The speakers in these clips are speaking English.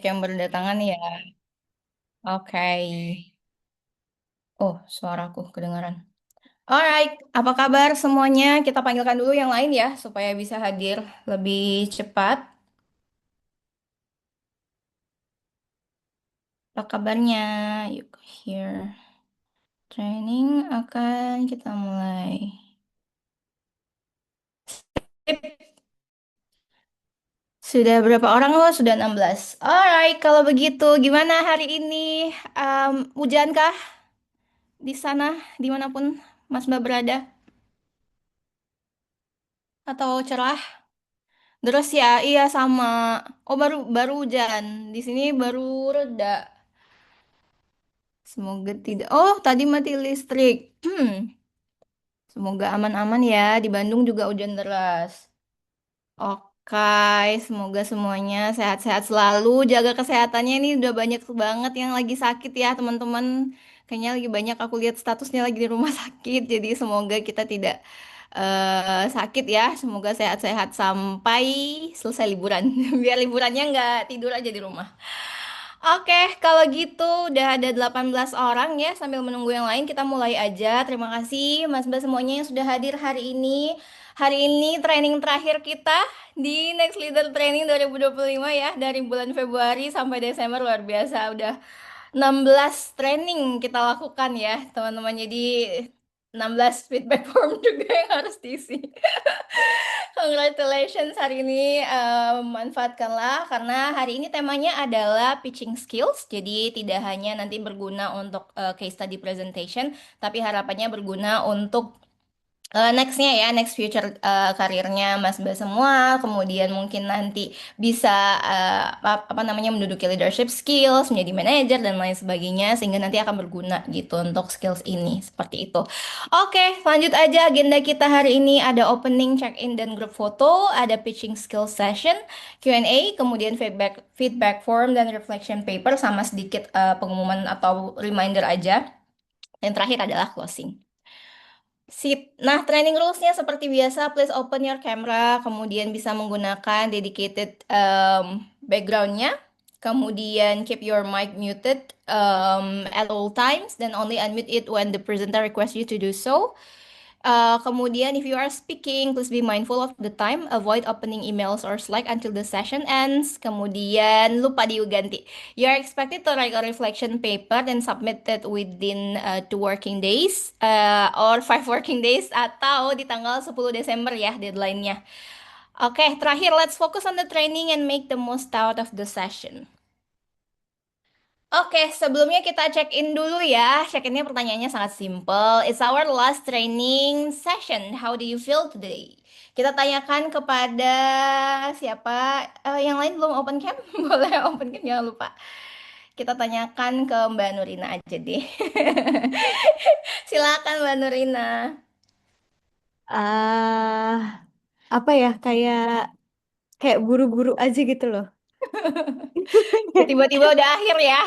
yang berdatangan ya. Oke. Oh, suaraku kedengaran. Alright, apa kabar semuanya? Kita panggilkan dulu yang lain ya, supaya bisa hadir lebih cepat. Apa kabarnya? Yuk, here. Training akan kita mulai. Sip. Sudah berapa orang lo? Sudah 16. Alright, kalau begitu gimana hari ini? Hujankah di sana, dimanapun Mas Mbak berada? Atau cerah? Terus ya, iya sama. Oh baru baru hujan. Di sini baru reda. Semoga tidak. Oh tadi mati listrik. Semoga aman-aman ya. Di Bandung juga hujan deras. Oke, semoga semuanya sehat-sehat selalu. Jaga kesehatannya ini udah banyak banget yang lagi sakit ya teman-teman. Kayaknya lagi banyak aku lihat statusnya lagi di rumah sakit. Jadi semoga kita tidak sakit ya. Semoga sehat-sehat sampai selesai liburan. Biar liburannya nggak tidur aja di rumah. Oke, kalau gitu udah ada 18 orang ya. Sambil menunggu yang lain kita mulai aja. Terima kasih Mas Mbak semuanya yang sudah hadir hari ini. Hari ini training terakhir kita di Next Leader Training 2025 ya. Dari bulan Februari sampai Desember luar biasa. Udah 16 training kita lakukan ya teman-teman. Jadi 16 feedback form juga yang harus diisi. Congratulations hari ini manfaatkanlah karena hari ini temanya adalah pitching skills. Jadi tidak hanya nanti berguna untuk case study presentation, tapi harapannya berguna untuk nextnya ya, next future karirnya Mas Mbak semua, kemudian mungkin nanti bisa apa namanya menduduki leadership skills, menjadi manajer dan lain sebagainya, sehingga nanti akan berguna gitu untuk skills ini, seperti itu. Oke, lanjut aja agenda kita hari ini ada opening, check-in dan group foto, ada pitching skills session, Q&A, kemudian feedback feedback form dan reflection paper sama sedikit pengumuman atau reminder aja. Yang terakhir adalah closing. Sip. Nah, training rules-nya seperti biasa, please open your camera, kemudian bisa menggunakan dedicated background-nya, kemudian keep your mic muted at all times, dan only unmute it when the presenter requests you to do so. Kemudian, if you are speaking, please be mindful of the time. Avoid opening emails or Slack until the session ends. Kemudian, lupa diganti. You are expected to write a reflection paper and submit it within 2 working days or 5 working days atau di tanggal 10 Desember ya deadline-nya. Oke, terakhir let's focus on the training and make the most out of the session. Oke, sebelumnya kita check-in dulu ya. Check-innya pertanyaannya sangat simple. It's our last training session. How do you feel today? Kita tanyakan kepada siapa? Yang lain belum open cam? Boleh open cam, jangan lupa. Kita tanyakan ke Mbak Nurina aja deh. Silakan Mbak Nurina. ah Apa ya, kayak kayak buru-buru aja gitu loh. Ya tiba-tiba udah akhir ya.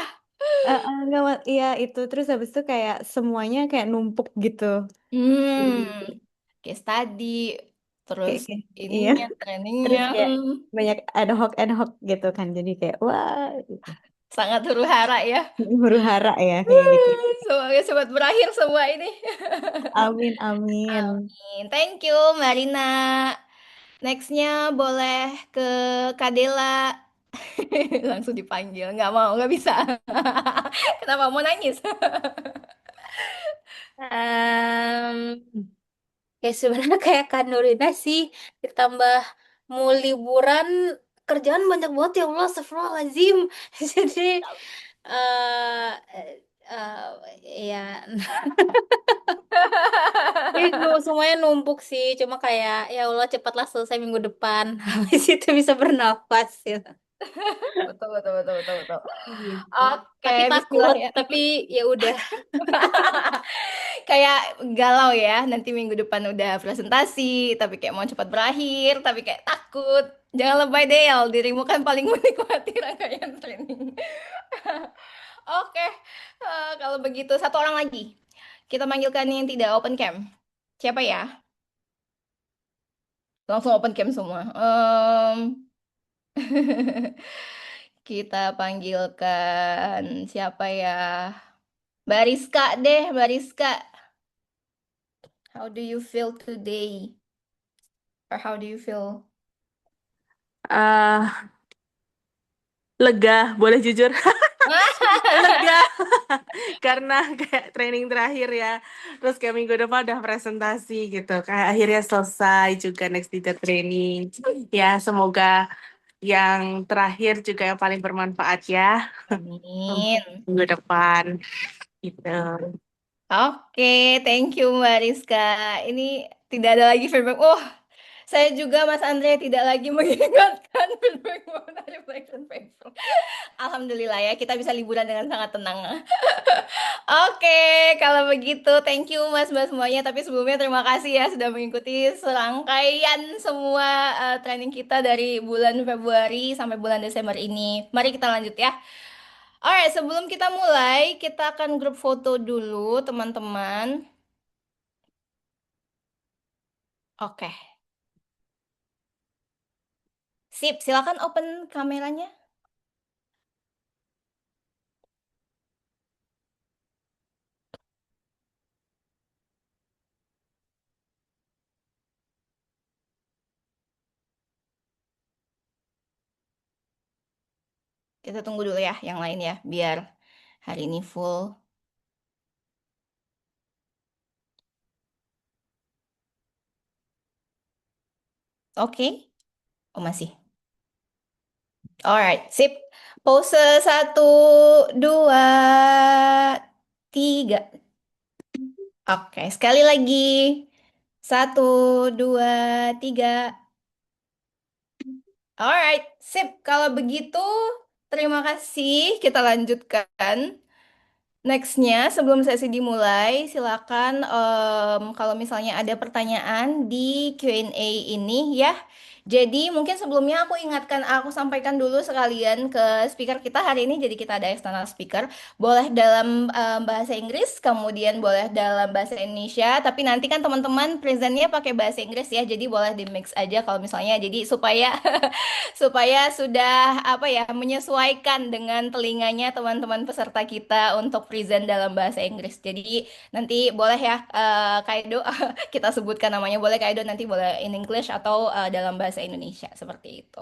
Nggak, iya itu terus habis itu kayak semuanya kayak numpuk gitu. Hmm, Jadi, case tadi, terus kayak iya, ininya, terus trainingnya. kayak banyak ad hoc gitu kan, jadi kayak wah gitu. Sangat huru hara ya. Huru hara ya kayak gitu. Semoga cepat berakhir semua ini. Amin amin. Amin. Thank you, Marina. Nextnya boleh ke Kadela. Langsung dipanggil. Nggak mau, nggak bisa. Kenapa mau nangis? Em, Ya sebenarnya kayak Kak Nurina sih, ditambah mau liburan, kerjaan banyak banget ya Allah, astagfirullahaladzim. Jadi eh ya itu semuanya numpuk sih, cuma kayak ya Allah cepatlah selesai minggu depan, habis itu bisa bernafas ya. Betul, betul, betul, betul, betul. Gitu. Oke, Tapi Bismillah takut, ya. tapi ya udah. Kayak galau ya, nanti minggu depan udah presentasi, tapi kayak mau cepat berakhir, tapi kayak takut. Jangan lebay deh, Yal. Dirimu kan paling menikmati rangkaian training. Oke, kalau begitu satu orang lagi. Kita manggilkan yang tidak open cam. Siapa ya? Langsung open cam semua. Kita panggilkan siapa ya? Mbak Rizka deh, Mbak Rizka. How do you feel today? Or how do you feel? Ah, lega, boleh jujur. Lega karena kayak training terakhir ya. Terus kayak minggu depan udah presentasi gitu. Kayak akhirnya selesai juga next leader training. Ya, semoga yang terakhir juga yang paling bermanfaat ya untuk Amin. minggu depan gitu. Oke, thank you Mbak Rizka. Ini tidak ada lagi feedback. Oh, saya juga Mas Andre tidak lagi mengingatkan feedback mengenai reflection paper. Alhamdulillah ya, kita bisa liburan dengan sangat tenang. Oke, kalau begitu, thank you Mas-Mas semuanya. Tapi sebelumnya terima kasih ya sudah mengikuti serangkaian semua training kita dari bulan Februari sampai bulan Desember ini. Mari kita lanjut ya. Alright, sebelum kita mulai, kita akan grup foto dulu, teman-teman. Oke, sip. Silakan open kameranya. Kita tunggu dulu ya, yang lain ya, biar hari ini full. Oke, oh masih. Alright, sip. Pose satu, dua, tiga. Oke, sekali lagi. Satu, dua, tiga. Alright, sip. Kalau begitu, terima kasih. Kita lanjutkan. Nextnya, sebelum sesi dimulai, silakan kalau misalnya ada pertanyaan di Q&A ini ya. Jadi mungkin sebelumnya aku sampaikan dulu sekalian ke speaker kita hari ini. Jadi kita ada external speaker, boleh dalam bahasa Inggris, kemudian boleh dalam bahasa Indonesia. Tapi nanti kan teman-teman presentnya pakai bahasa Inggris ya, jadi boleh di mix aja kalau misalnya. Jadi supaya supaya sudah apa ya menyesuaikan dengan telinganya teman-teman peserta kita untuk present dalam bahasa Inggris. Jadi nanti boleh ya Kaido kita sebutkan namanya boleh Kaido nanti boleh in English atau dalam bahasa Indonesia seperti itu.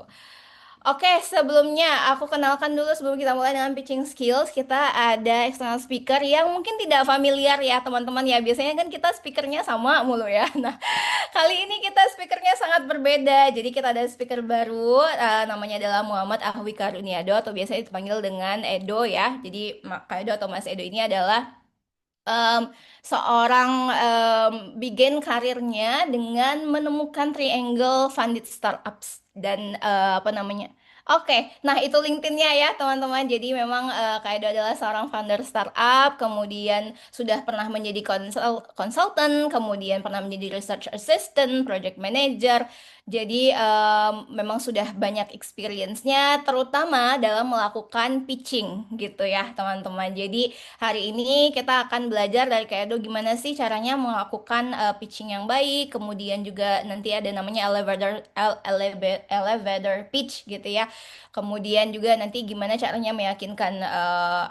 Oke, sebelumnya aku kenalkan dulu sebelum kita mulai dengan pitching skills, kita ada external speaker yang mungkin tidak familiar ya teman-teman ya. Biasanya kan kita speakernya sama mulu ya. Nah, kali ini kita speakernya sangat berbeda. Jadi kita ada speaker baru, namanya adalah Muhammad Ahwi Karuniado atau biasanya dipanggil dengan Edo ya. Jadi Kak Edo atau Mas Edo ini adalah em, seorang begin karirnya dengan menemukan triangle funded startups dan apa namanya? Oke, nah itu LinkedIn-nya ya teman-teman. Jadi memang Kak Edo adalah seorang founder startup, kemudian sudah pernah menjadi konsultan, kemudian pernah menjadi research assistant, project manager. Jadi memang sudah banyak experience-nya, terutama dalam melakukan pitching gitu ya teman-teman. Jadi hari ini kita akan belajar dari Kak Edo gimana sih caranya melakukan pitching yang baik, kemudian juga nanti ada namanya elevator pitch gitu ya. Kemudian juga nanti gimana caranya meyakinkan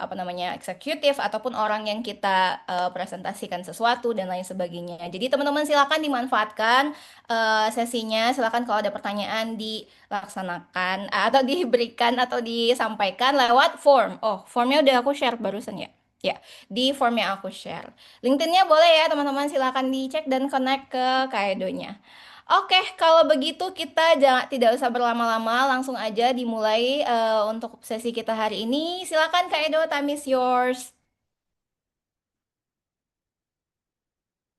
apa namanya eksekutif ataupun orang yang kita presentasikan sesuatu dan lain sebagainya. Jadi teman-teman silakan dimanfaatkan sesinya. Silakan kalau ada pertanyaan dilaksanakan atau diberikan atau disampaikan lewat form. Oh, formnya udah aku share barusan ya. Ya, di form yang aku share. LinkedIn-nya boleh ya, teman-teman silakan dicek dan connect ke Kaido-nya. Oke, kalau begitu kita tidak usah berlama-lama, langsung aja dimulai untuk sesi kita hari ini. Silakan Kaido, time is yours.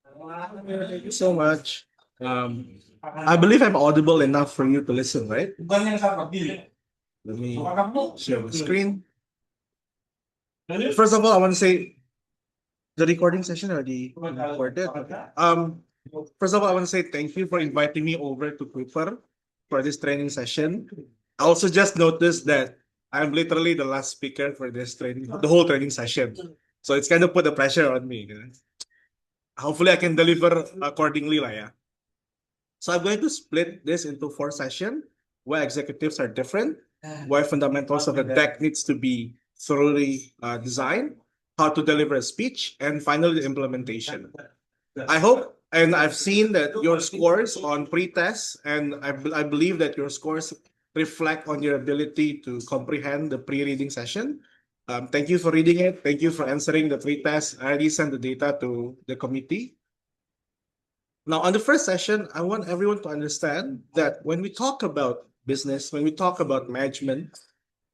Thank you so much. I believe I'm audible enough for you to listen, right? Let me share the screen. First of all, I want to say the recording session already recorded. First of all, I want to say thank you for inviting me over to Cooper for this training session. I also just noticed that I'm literally the last speaker for this training, the whole training session. So it's kind of put the pressure on me. Hopefully I can deliver accordingly lah ya. So I'm going to split this into 4 sessions where executives are different why fundamentals of the deck needs to be thoroughly designed, how to deliver a speech, and finally the implementation. I hope, and I've seen that your scores on pre-tests, and I believe that your scores reflect on your ability to comprehend the pre-reading session. Thank you for reading it. Thank you for answering the pre-test. I already sent the data to the committee. Now, on the first session, I want everyone to understand that when we talk about business, when we talk about management,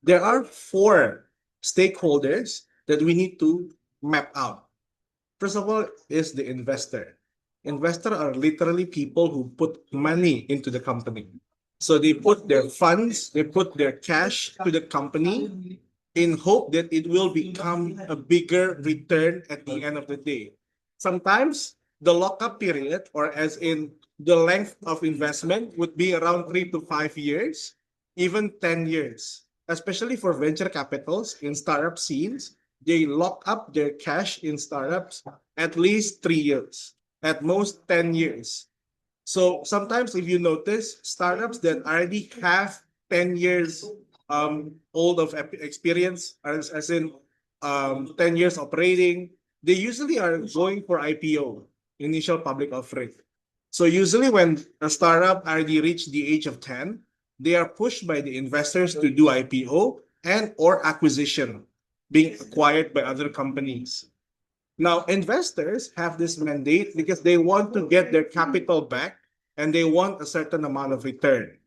there are 4 stakeholders that we need to map out. First of all is the investor. Investors are literally people who put money into the company. So they put their funds, they put their cash to the company in hope that it will become a bigger return at the end of the day. Sometimes the lockup period, or as in the length of investment, would be around 3 to 5 years, even 10 years, especially for venture capitals in startup scenes. They lock up their cash in startups at least 3 years, at most 10 years. So sometimes if you notice, startups that already have 10 years old of experience, as in 10 years operating, they usually are going for IPO, initial public offering. So usually when a startup already reached the age of 10, they are pushed by the investors to do IPO and or acquisition, being acquired by other companies. Now, investors have this mandate because they want to get their capital back and they want a certain amount of return.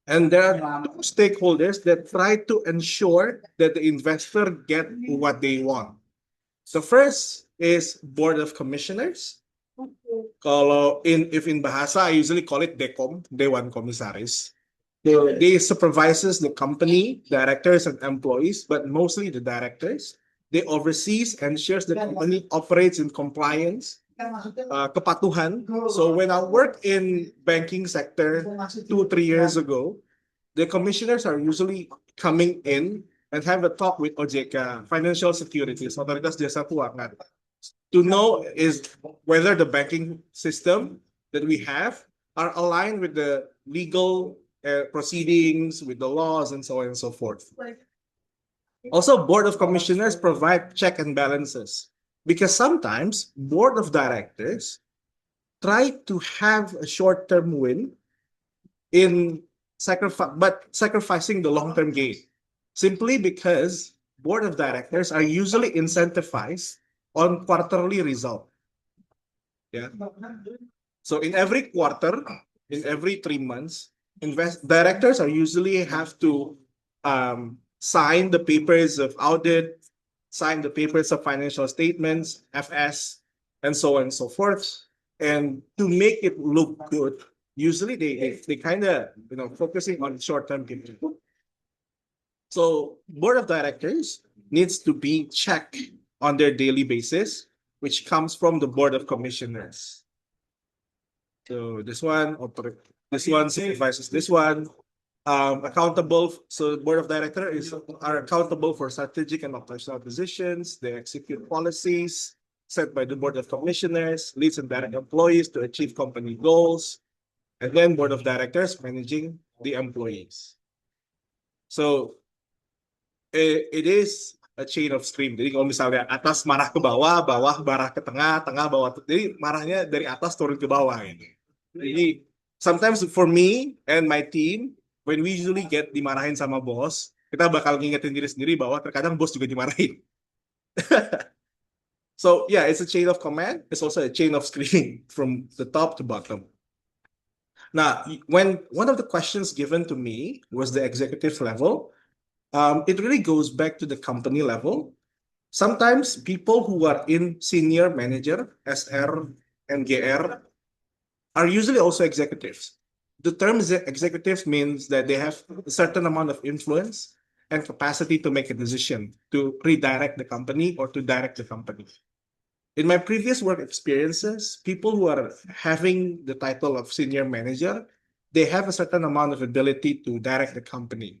And there are 2 stakeholders that try to ensure that the investor get what they want. The first is Board of Commissioners. Kalau if in bahasa, I usually call it DECOM, Dewan Komisaris. They supervises the company, directors and employees, but mostly the directors. They oversees and ensures the company operates in compliance, kepatuhan. So when I worked in banking sector 2-3 years ago, the commissioners are usually coming in and have a talk with OJK, Financial Securities, Otoritas Jasa Keuangan, to know is whether the banking system that we have are aligned with the legal proceedings, with the laws, and so on and so forth. Also, Board of Commissioners provide check and balances because sometimes Board of Directors try to have a short-term win in sacrificing the long-term gain, simply because Board of Directors are usually incentivized on quarterly result. Yeah. So in every quarter, in every 3 months, directors are usually have to sign the papers of audit, sign the papers of financial statements, FS, and so on and so forth. And to make it look good, usually they kind of focusing on short-term gain. So Board of Directors needs to be checked on their daily basis, which comes from the Board of Commissioners. So this one supervises this one. Accountable. So the Board of Directors are accountable for strategic and operational decisions. They execute policies set by the Board of Commissioners, leads and direct employees to achieve company goals, and then Board of Directors managing the employees. So it is a chain of stream. Jadi kalau misalnya atas marah ke bawah, bawah marah ke tengah, tengah bawah. Jadi marahnya dari atas turun ke bawah gitu. Jadi sometimes for me and my team, when we usually get dimarahin sama bos, kita bakal ngingetin diri sendiri bahwa terkadang bos juga dimarahin. So yeah, it's a chain of command. It's also a chain of streaming from the top to bottom. Now, when one of the questions given to me was the executive level, it really goes back to the company level. Sometimes people who are in senior manager, SR and GR, are usually also executives. The term executives means that they have a certain amount of influence and capacity to make a decision, to redirect the company or to direct the company. In my previous work experiences, people who are having the title of senior manager, they have a certain amount of ability to direct the company.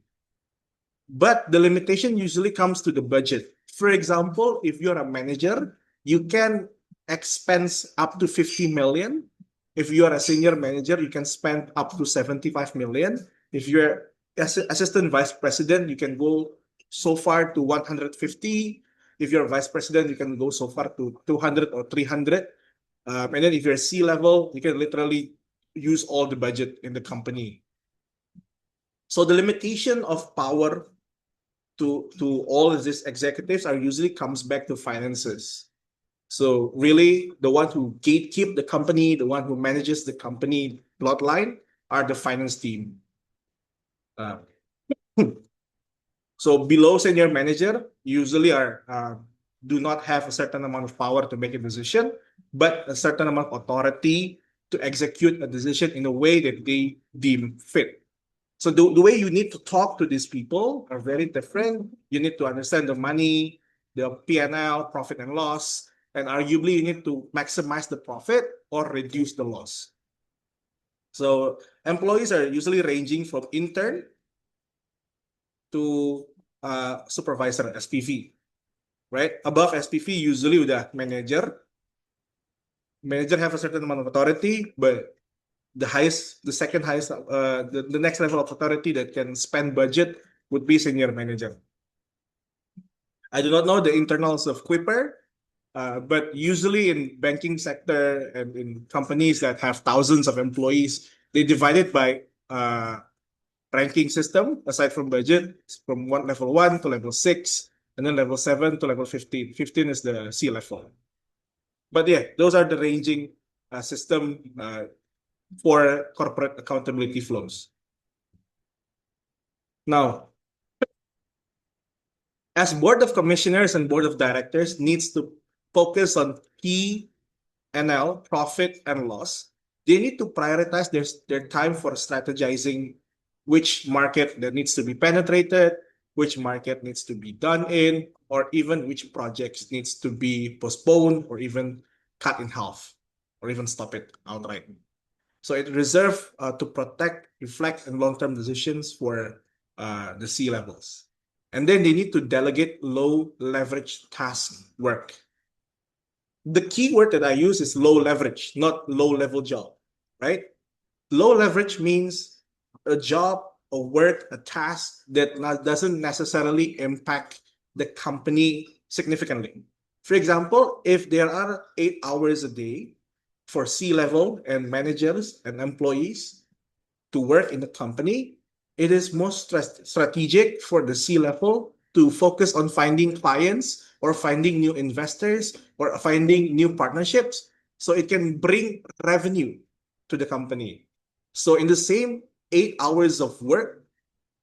But the limitation usually comes to the budget. For example, if you're a manager, you can expense up to 50 million. If you are a senior manager, you can spend up to 75 million. If you're assistant vice president, you can go so far to 150. If you're vice president, you can go so far to 200 or 300. And then if you're C-level, you can literally use all the budget in the company. So the limitation of power to all of these executives are usually comes back to finances. So really, the one who gatekeep the company, the one who manages the company bloodline, are the finance team. So below senior manager usually are do not have a certain amount of power to make a decision, but a certain amount of authority to execute a decision in a way that they deem fit. So the way you need to talk to these people are very different. You need to understand the money, the P&L, profit and loss, and arguably you need to maximize the profit or reduce the loss. So employees are usually ranging from intern to supervisor SPV, right? Above SPV usually udah manager. Manager have a certain amount of authority, but the second highest, the next level of authority that can spend budget would be senior manager. I do not know the internals of Quipper, but usually in banking sector and in companies that have thousands of employees, they divide it by ranking system aside from budget from level 1 to level 6, and then level 7 to level 15. 15 is the C level. But yeah, those are the ranging system for corporate accountability flows. Now, as board of commissioners and board of directors needs to focus on P&L, profit and loss, they need to prioritize their time for strategizing which market that needs to be penetrated, which market needs to be done in, or even which projects needs to be postponed or even cut in half, or even stop it outright. So it reserved to protect, reflect, and long-term decisions for the C levels. And then they need to delegate low leverage task work. The key word that I use is low leverage, not low level job, right? Low leverage means a job, a work, a task that doesn't necessarily impact the company significantly. For example, if there are 8 hours a day for C-level and managers and employees to work in the company, it is most strategic for the C-level to focus on finding clients or finding new investors or finding new partnerships so it can bring revenue to the company. So in the same 8 hours of work,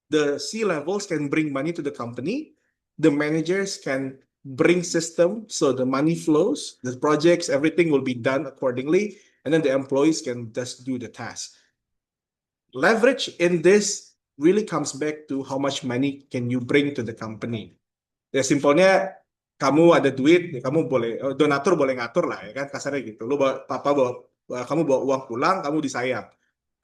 the C-levels can bring money to the company. The managers can bring system, so the money flows, the projects, everything will be done accordingly, and then the employees can just do the task. Leverage in this really comes back to how much money can you bring to the company. Ya simpelnya kamu ada duit, ya kamu boleh donatur boleh ngatur lah ya kan kasarnya gitu. Lu kamu bawa uang pulang, kamu disayang.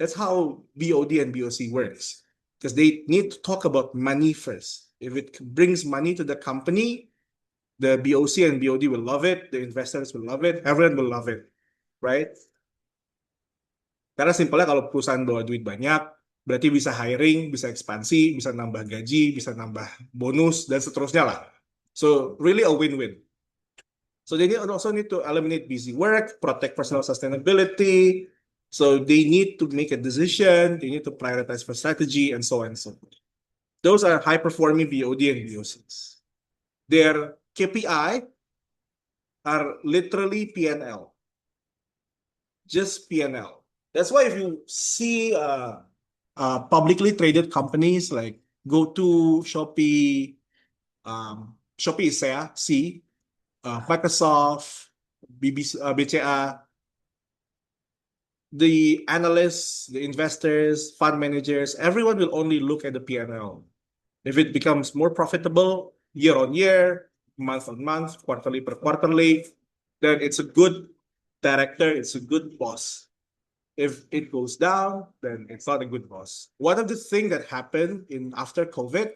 That's how BOD and BOC works. Because they need to talk about money first. If it brings money to the company, the BOC and BOD will love it, the investors will love it, everyone will love it, right? Karena simpelnya kalau perusahaan bawa duit banyak, berarti bisa hiring, bisa ekspansi, bisa nambah gaji, bisa nambah bonus, dan seterusnya lah. So really a win-win. So they also need to eliminate busy work, protect personal sustainability. So they need to make a decision, they need to prioritize for strategy, and so on and so forth. Those are high-performing BOD and BOCs. Their KPI are literally P&L. Just P&L. That's why if you see publicly traded companies like GoTo, Shopee, Shopee is C, Microsoft, BCA, the analysts, the investors, fund managers, everyone will only look at the P&L. If it becomes more profitable year on year, month on month, quarterly per quarterly, then it's a good director, it's a good boss. If it goes down, then it's not a good boss. One of the things that happened after COVID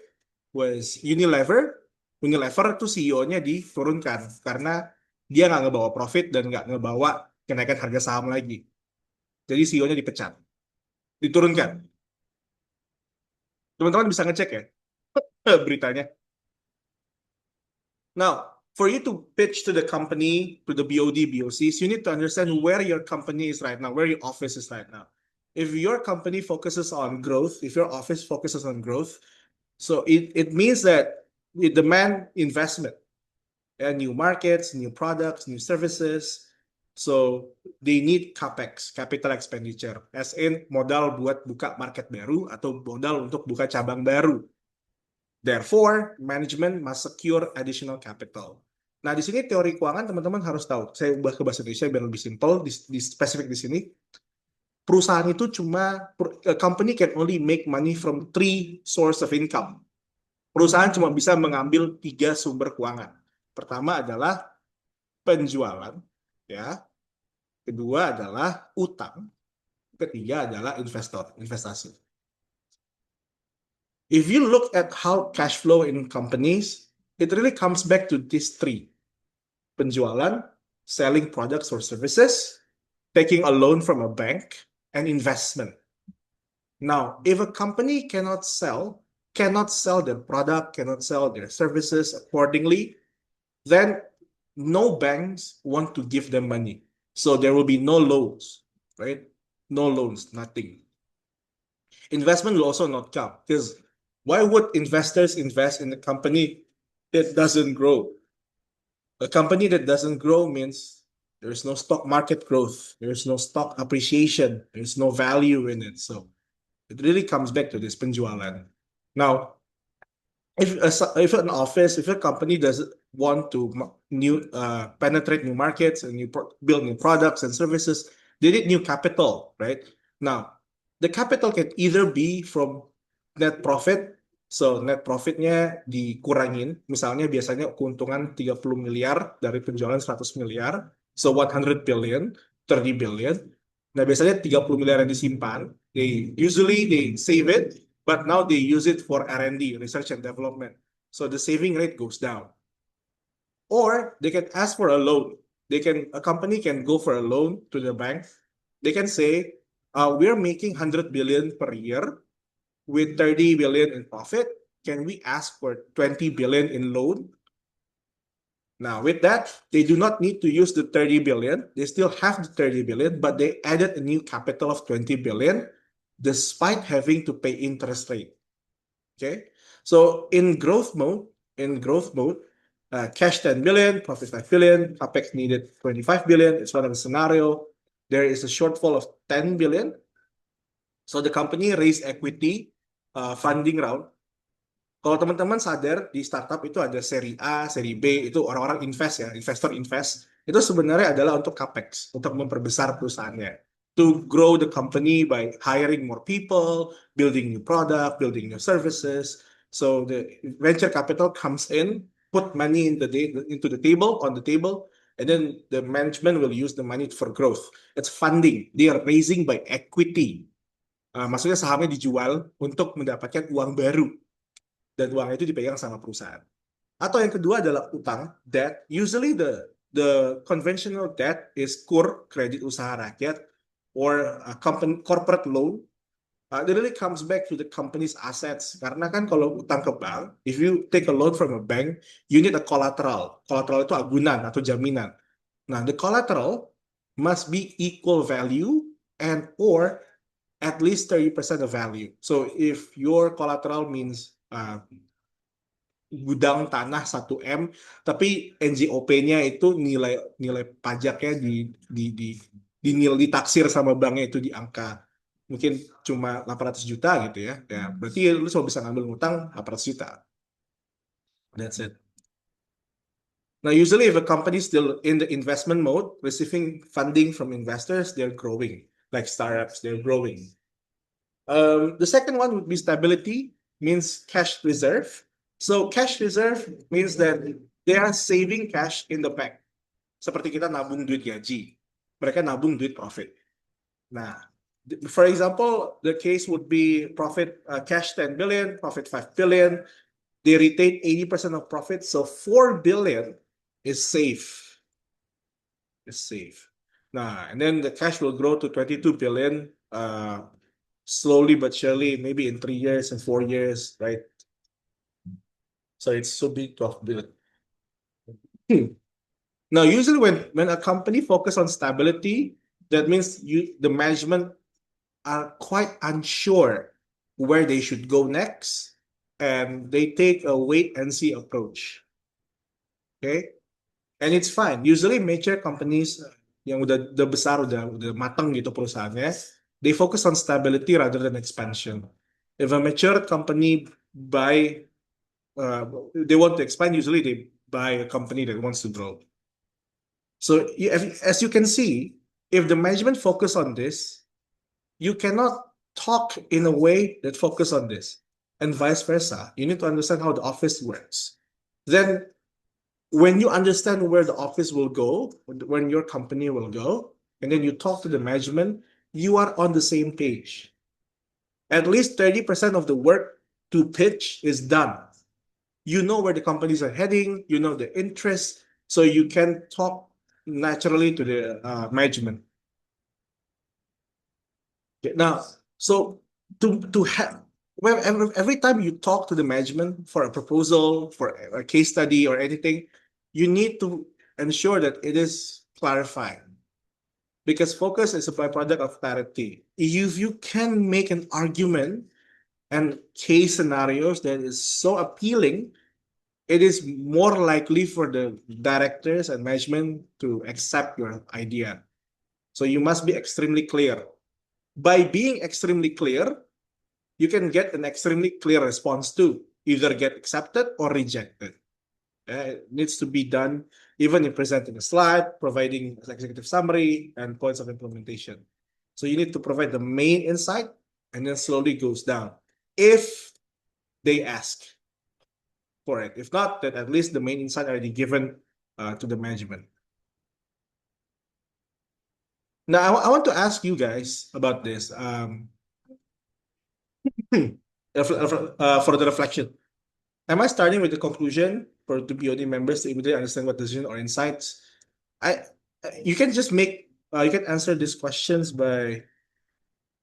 was Unilever. Unilever tuh CEO-nya diturunkan karena dia nggak ngebawa profit dan nggak ngebawa kenaikan harga saham lagi. Jadi CEO-nya dipecat, diturunkan. Teman-teman bisa ngecek ya beritanya. Now, for you to pitch to the company, to the BOD, BOCs, you need to understand where your company is right now, where your office is right now. If your company focuses on growth, if your office focuses on growth, so it means that you demand investment and new markets, new products, new services. So they need CapEx, capital expenditure, as in modal buat buka market baru atau modal untuk buka cabang baru. Therefore, management must secure additional capital. Nah, di sini teori keuangan teman-teman harus tahu. Saya ubah ke bahasa Indonesia biar lebih simple, di spesifik di sini. Perusahaan itu a company can only make money from 3 source of income. Perusahaan cuma bisa mengambil 3 sumber keuangan. Pertama adalah penjualan, ya. Kedua adalah utang. Ketiga adalah investasi. If you look at how cash flow in companies, it really comes back to these 3. Penjualan, selling products or services, taking a loan from a bank, and investment. Now, if a company cannot sell their product, cannot sell their services accordingly, then no banks want to give them money. So there will be no loans, right? No loans, nothing. Investment will also not come because why would investors invest in a company that doesn't grow? A company that doesn't grow means there's no stock market growth, there's no stock appreciation, there's no value in it. So it really comes back to this penjualan. Now, if an office, if a company doesn't want to penetrate new markets and build new products and services, they need new capital, right? Now, the capital can either be from net profit. So net profitnya dikurangin, misalnya biasanya keuntungan 30 miliar dari penjualan 100 miliar, so 100 billion, 30 billion. Nah biasanya 30 miliar yang disimpan, usually they save it, but now they use it for R&D, research and development. So the saving rate goes down. Or they can ask for a loan. A company can go for a loan to the bank. They can say, we're making 100 billion per year with 30 billion in profit. Can we ask for 20 billion in loan? Now, with that, they do not need to use the 30 billion. They still have the 30 billion, but they added a new capital of 20 billion despite having to pay interest rate. Okay, so in growth mode, cash 10 billion, profit 5 billion, capex needed 25 billion. It's one of the scenario. There is a shortfall of 10 billion. So the company raised equity funding round. Kalau teman-teman sadar di startup itu ada seri A, seri B, itu orang-orang invest ya, investor invest. Itu sebenarnya adalah untuk capex, untuk memperbesar perusahaannya. To grow the company by hiring more people, building new product, building new services. So the venture capital comes in, put money into the table, on the table, and then the management will use the money for growth. It's funding. They are raising by equity. Maksudnya sahamnya dijual untuk mendapatkan uang baru. Dan uang itu dipegang sama perusahaan. Atau yang kedua adalah utang, debt. Usually the conventional debt is KUR, kredit usaha rakyat, or a corporate loan. It really comes back to the company's assets. Karena kan kalau utang ke bank, if you take a loan from a bank, you need a collateral. Collateral itu agunan atau jaminan. Nah, the collateral must be equal value and or at least 30% of value. So if your collateral means gudang tanah 1 M, tapi NJOP-nya itu nilai pajaknya ditaksir sama banknya itu di angka mungkin cuma 800 juta gitu ya. Ya, berarti lu cuma bisa ngambil ngutang 800 juta. That's it. Now, usually if a company is still in the investment mode, receiving funding from investors, they're growing. Like startups, they're growing. The second one would be stability, means cash reserve. So cash reserve means that they are saving cash in the bank. Seperti kita nabung duit gaji. Mereka nabung duit profit. Nah, for example, the case would be profit cash 10 billion, profit 5 billion. They retain 80% of profit, so 4 billion is safe. It's safe. Nah, and then the cash will grow to 22 billion slowly but surely, maybe in 3 years and 4 years, right? So it's so big 12 billion. Now, usually when a company focus on stability, that means the management are quite unsure where they should go next, and they take a wait and see approach. Okay, and it's fine. Usually mature companies yang udah besar, udah matang gitu perusahaannya, they focus on stability rather than expansion. If a mature company buy, they want to expand, usually they buy a company that wants to grow. So as you can see, if the management focus on this, you cannot talk in a way that focus on this, and vice versa. You need to understand how the office works. Then when you understand where the office will go, when your company will go, and then you talk to the management, you are on the same page. At least 30% of the work to pitch is done. You know where the companies are heading, you know the interests, so you can talk naturally to the management. Okay, now, so to have well, every time you talk to the management for a proposal, for a case study or anything, you need to ensure that it is clarified, because focus is a byproduct of clarity. If you can make an argument and case scenarios that is so appealing, it is more likely for the directors and management to accept your idea. So you must be extremely clear. By being extremely clear, you can get an extremely clear response too, either get accepted or rejected. It needs to be done even in presenting a slide, providing an executive summary, and points of implementation. So you need to provide the main insight and then slowly goes down if they ask for it. If not, then at least the main insight already given to the management. Now, I want to ask you guys about this. For the reflection. Am I starting with the conclusion for the BOD members to immediately understand what decision or insights? You can just you can answer these questions by,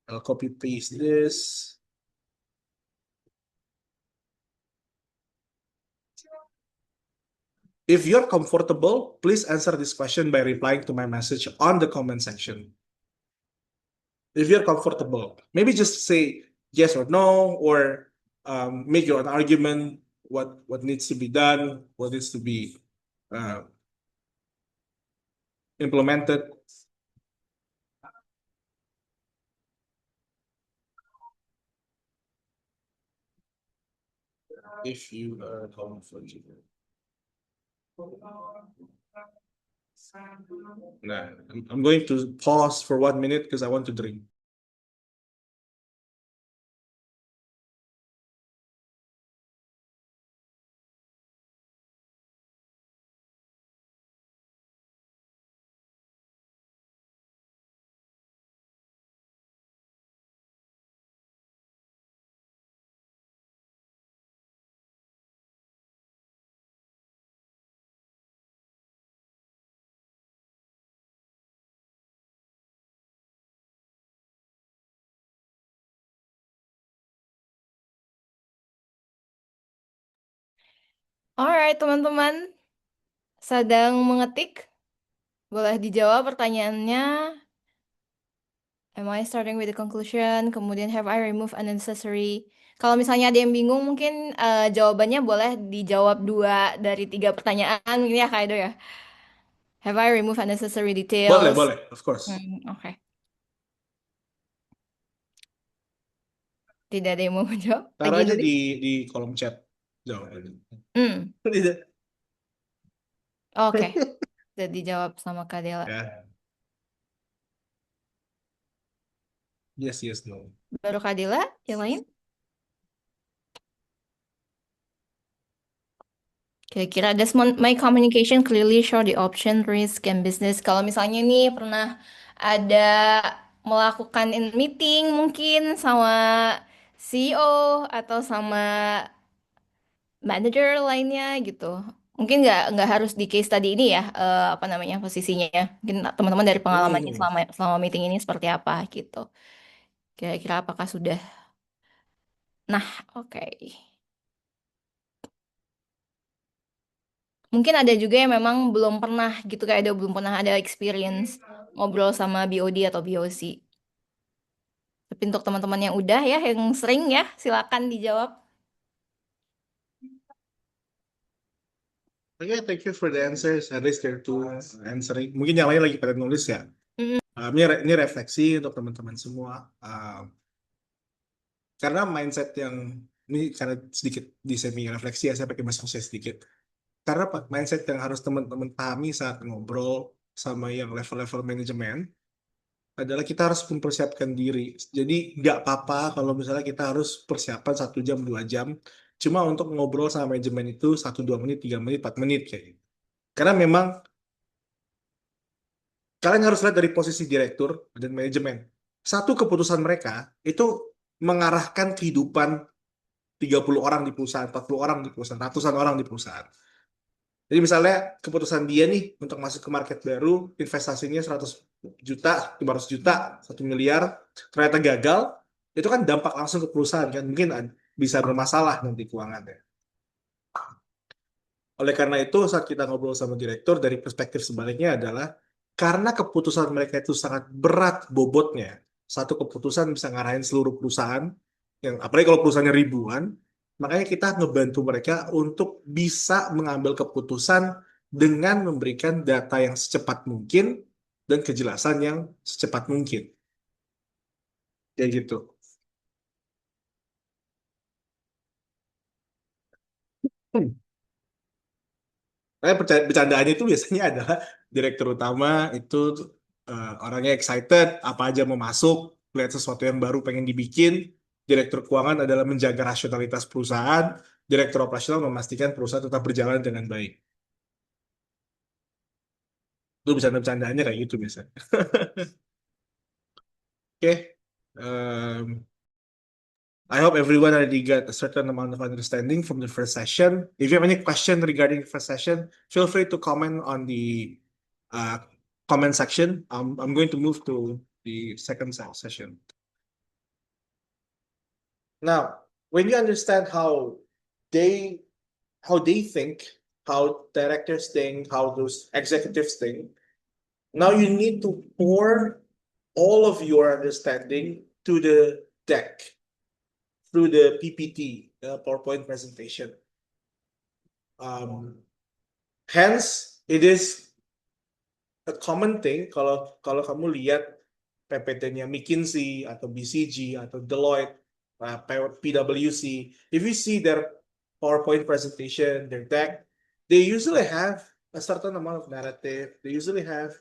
I'll copy paste this. If you're comfortable, please answer this question by replying to my message on the comment section. If you're comfortable, maybe just say yes or no, or make your own argument, what needs to be done, what needs to be implemented. If you are comfortable. Nah, I'm going to pause for 1 minute because I want to drink. Alright, teman-teman, sedang mengetik. Boleh dijawab pertanyaannya. Am I starting with the conclusion? Kemudian have I removed unnecessary? Kalau misalnya ada yang bingung, mungkin jawabannya boleh dijawab 2 dari 3 pertanyaan, mungkin ya Kak Edo ya. Have I removed unnecessary Boleh, details? boleh, of course. Oke. Tidak ada yang mau menjawab. Taruh Lagi aja nulis. di kolom chat jawabannya. Hmm, Tidak. oke. Sudah dijawab sama Kak Dela. Ya. Yes, no. Baru Kak Dela, yang lain? Kira-kira, does my communication clearly show the option, risk, and business? Kalau misalnya nih pernah ada melakukan meeting mungkin sama CEO atau sama manager lainnya gitu. Mungkin nggak harus di case tadi ini ya, apa namanya posisinya. Mungkin teman-teman dari pengalamannya selama meeting ini seperti apa gitu. Kira-kira apakah sudah? Nah, oke. Mungkin ada juga yang memang belum pernah gitu, kayak belum pernah ada experience ngobrol sama BOD atau BOC. Tapi untuk teman-teman yang udah ya, yang sering ya, silakan dijawab. Okay, thank you for the answers. At least there are two answering. Mungkin yang lain lagi pada nulis ya. Ini refleksi untuk teman-teman semua. Karena mindset yang ini karena sedikit di semi refleksi ya, saya pakai bahasa Indonesia sedikit. Karena mindset yang harus teman-teman pahami saat ngobrol sama yang level-level manajemen adalah kita harus mempersiapkan diri. Jadi nggak apa-apa kalau misalnya kita harus persiapan 1 jam 2 jam, cuma untuk ngobrol sama manajemen itu 1 2 menit 3 menit 4 menit kayak gitu. Karena memang kalian harus lihat dari posisi direktur dan manajemen. Satu keputusan mereka itu mengarahkan kehidupan 30 orang di perusahaan, 40 orang di perusahaan, ratusan orang di perusahaan. Jadi misalnya keputusan dia nih untuk masuk ke market baru, investasinya 100 juta, 500 juta, 1 miliar, ternyata gagal, itu kan dampak langsung ke perusahaan kan, mungkin bisa bermasalah nanti keuangannya. Oleh karena itu, saat kita ngobrol sama direktur, dari perspektif sebaliknya adalah, karena keputusan mereka itu sangat berat bobotnya, satu keputusan bisa ngarahin seluruh perusahaan, yang apalagi kalau perusahaannya ribuan, makanya kita ngebantu mereka untuk bisa mengambil keputusan dengan memberikan data yang secepat mungkin dan kejelasan yang secepat mungkin. Kayak gitu. Kayak bercandaannya itu biasanya adalah direktur utama itu orangnya excited, apa aja mau masuk, lihat sesuatu yang baru pengen dibikin. Direktur keuangan adalah menjaga rasionalitas perusahaan. Direktur operasional memastikan perusahaan tetap berjalan dengan baik. Itu bercanda-bercandaannya kayak gitu biasanya. Oke. I hope everyone already got a certain amount of understanding from the first session. If you have any question regarding the first session, feel free to comment on the comment section. I'm going to move to the second session. Now, when you understand how they think, how directors think, how those executives think, now you need to pour all of your understanding to the deck through the PPT, PowerPoint presentation. Hence, it is a common thing kalau kamu lihat PPT-nya McKinsey atau BCG atau Deloitte, PwC, if you see their PowerPoint presentation, their deck, they usually have a certain amount of narrative. They usually have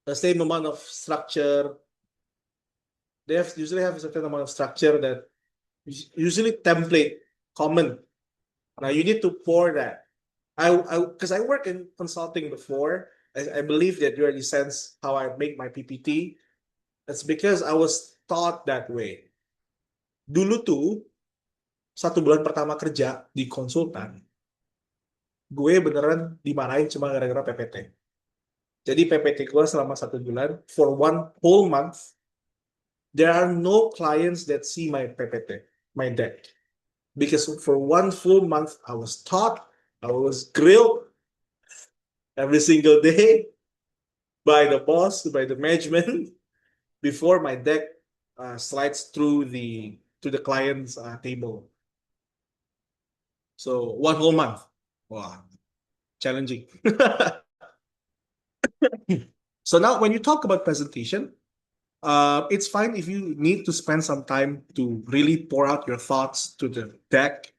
the same amount of structure. They usually have a certain amount of structure that usually template, common. Now you need to pour that. Because I work in consulting before, I believe that you already sense how I make my PPT. That's because I was taught that way. Dulu tuh, 1 bulan pertama kerja di konsultan, gue beneran dimarahin cuma gara-gara PPT. Jadi PPT gue selama 1 bulan, for 1 whole month, there are no clients that see my PPT, my deck. Because for 1 full month, I was taught, I was grilled every single day by the boss, by the management, before my deck slides through to the client's table. So 1 whole month. Wow, challenging. So now when you talk about presentation, it's fine if you need to spend some time to really pour out your thoughts to the deck.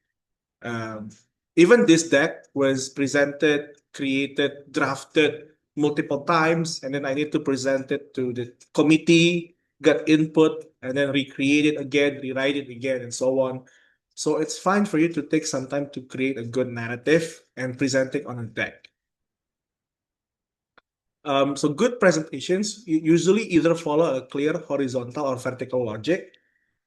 Even this deck was presented, created, drafted multiple times, and then I need to present it to the committee, get input, and then recreate it again, rewrite it again, and so on. So it's fine for you to take some time to create a good narrative and present it on a deck. So good presentations usually either follow a clear horizontal or vertical logic.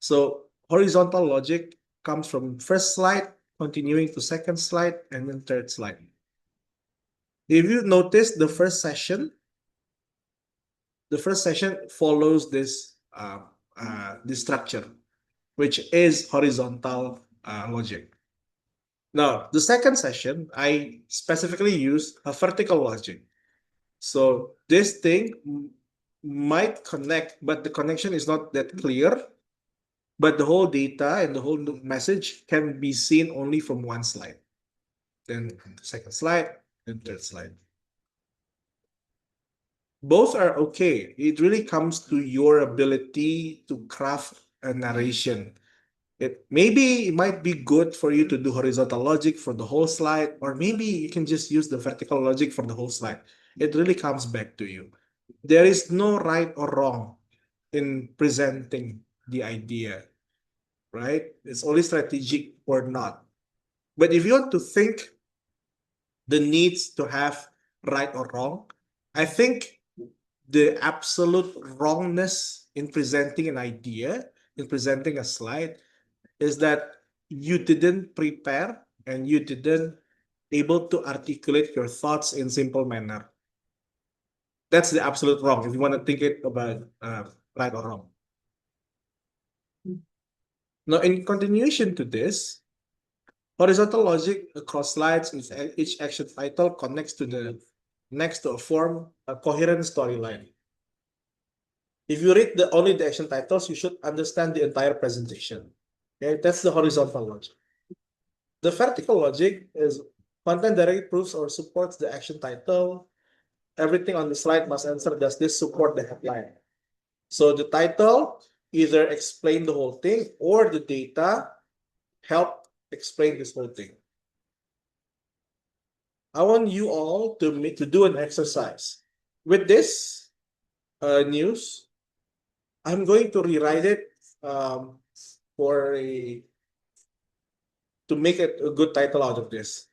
So horizontal logic comes from first slide, continuing to second slide, and then third slide. If you notice the first session, the first session follows this structure, which is horizontal logic. Now, the second session, I specifically use a vertical logic. So this thing might connect, but the connection is not that clear. But the whole data and the whole message can be seen only from one slide. Then the second slide, then third slide. Both are okay. It really comes to your ability to craft a narration. It might be good for you to do horizontal logic for the whole slide, or maybe you can just use the vertical logic for the whole slide. It really comes back to you. There is no right or wrong in presenting the idea, right? It's only strategic or not. But if you want to think the needs to have right or wrong, I think the absolute wrongness in presenting an idea, in presenting a slide, is that you didn't prepare and you didn't able to articulate your thoughts in simple manner. That's the absolute wrong if you want to think it about right or wrong. Now, in continuation to this, horizontal logic across slides, each action title connects to the next to form a coherent storyline. If you read only the action titles, you should understand the entire presentation. Okay, that's the horizontal logic. The vertical logic is content directly proves or supports the action title. Everything on the slide must answer, does this support the headline? So the title either explain the whole thing or the data help explain this whole thing. I want you all to do an exercise. With this news, I'm going to rewrite it to make it a good title out of this.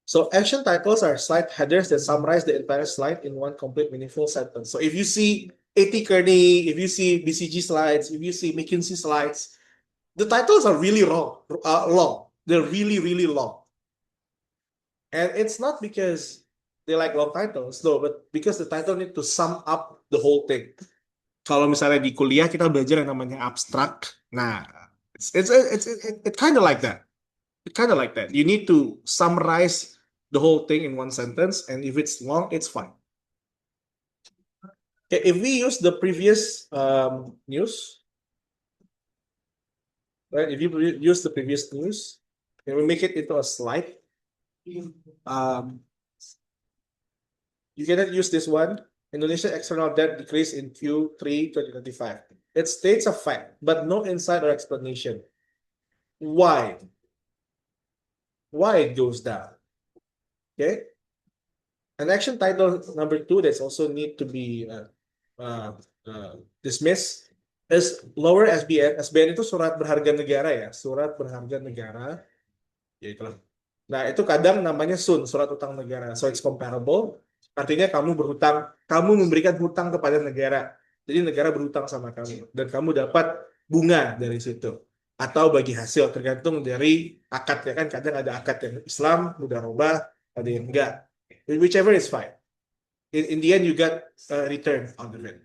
So action titles are slide headers that summarize the entire slide in one complete meaningful sentence. So if you see A.T. Kearney, if you see BCG slides, if you see McKinsey slides, the titles are really long. They're really, really long. And it's not because they like long titles, no, but because the title need to sum up the whole thing. Kalau misalnya di kuliah kita belajar yang namanya abstrak, nah, it's kind of like that. It's kind of like that. You need to summarize the whole thing in one sentence, and if it's long, it's fine. Okay, if we use the previous news, right? If you use the previous news, and we make it into a slide, you cannot use this one. Indonesia external debt decreased in Q3 2025. It states a fact, but no insight or explanation. Why? Why it goes down? Okay. An action title number 2 that's also need to be dismissed is lower SBN. SBN itu surat berharga negara ya, surat berharga negara. Ya itulah. Nah, itu kadang namanya SUN, surat utang negara. So it's comparable. Artinya kamu berhutang, kamu memberikan hutang kepada negara. Jadi negara berhutang sama kamu dan kamu dapat bunga dari situ. Atau bagi hasil tergantung dari akad ya kan, kadang ada akad yang Islam, mudharabah, ada yang enggak. Whichever is fine. In the end you get a return out of it.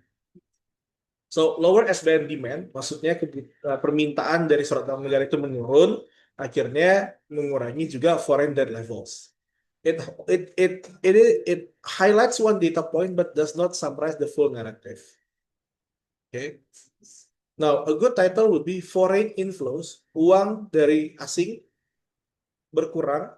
So lower SBN demand, maksudnya permintaan dari surat utang negara itu menurun, akhirnya mengurangi juga foreign debt levels. It highlights one data point but does not summarize the full narrative. Okay. Now, a good title would be foreign inflows, uang dari asing berkurang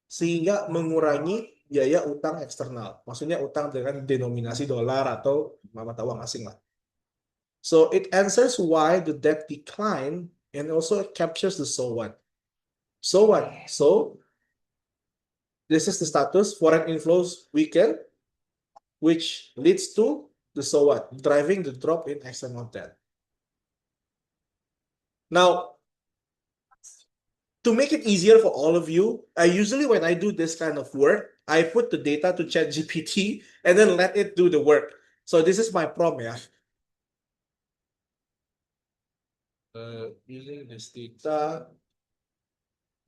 sehingga mengurangi biaya utang eksternal. Maksudnya utang dengan denominasi dolar atau mata uang asing lah. So it answers why the debt declined and also it captures the so what. So what? So this is the status, foreign inflows weaken, which leads to the so what, driving the drop in external debt. Now, to make it easier for all of you, I usually when I do this kind of work, I put the data to ChatGPT and then let it do the work. So this is my prompt, yeah. Using this data,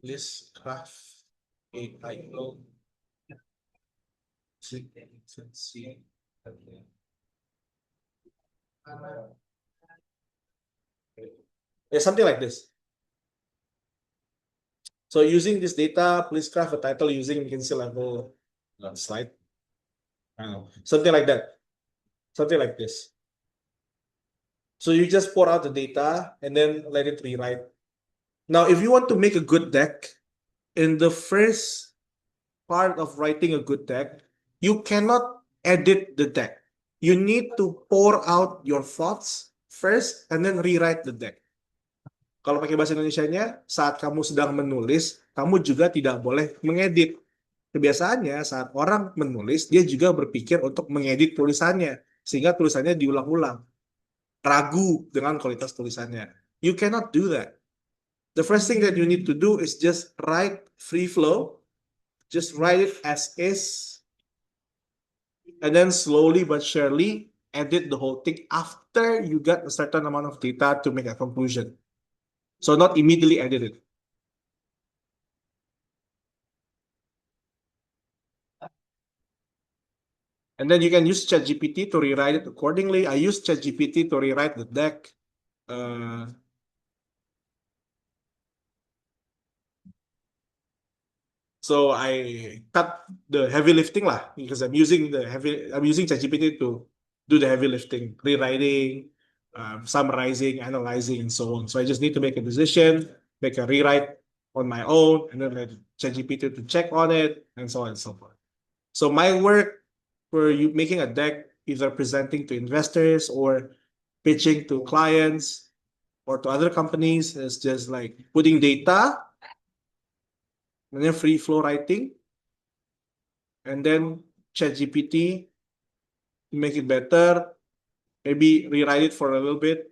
let's craft a title Yeah, something like this. So using this data, please craft a title using vacancy level slide. I don't know, something like that. Something like this. So you just pour out the data and then let it rewrite. Now, if you want to make a good deck, in the first part of writing a good deck, you cannot edit the deck. You need to pour out your thoughts first and then rewrite the deck. Kalau pakai bahasa Indonesianya, saat kamu sedang menulis, kamu juga tidak boleh mengedit. Kebiasaannya saat orang menulis, dia juga berpikir untuk mengedit tulisannya, sehingga tulisannya diulang-ulang. Ragu dengan kualitas tulisannya. You cannot do that. The first thing that you need to do is just write free flow. Just write it as is. And then slowly but surely edit the whole thing after you get a certain amount of data to make a conclusion. So not immediately edit it. And then you can use ChatGPT to rewrite it accordingly. I use ChatGPT to rewrite the deck. So I cut the heavy lifting lah, because I'm using ChatGPT to do the heavy lifting, rewriting, summarizing, analyzing, and so on. So I just need to make a decision, make a rewrite on my own, and then let ChatGPT to check on it, and so on and so forth. So my work for you making a deck, either presenting to investors or pitching to clients or to other companies, is just like putting data and then free flow writing, and then ChatGPT make it better, maybe rewrite it for a little bit,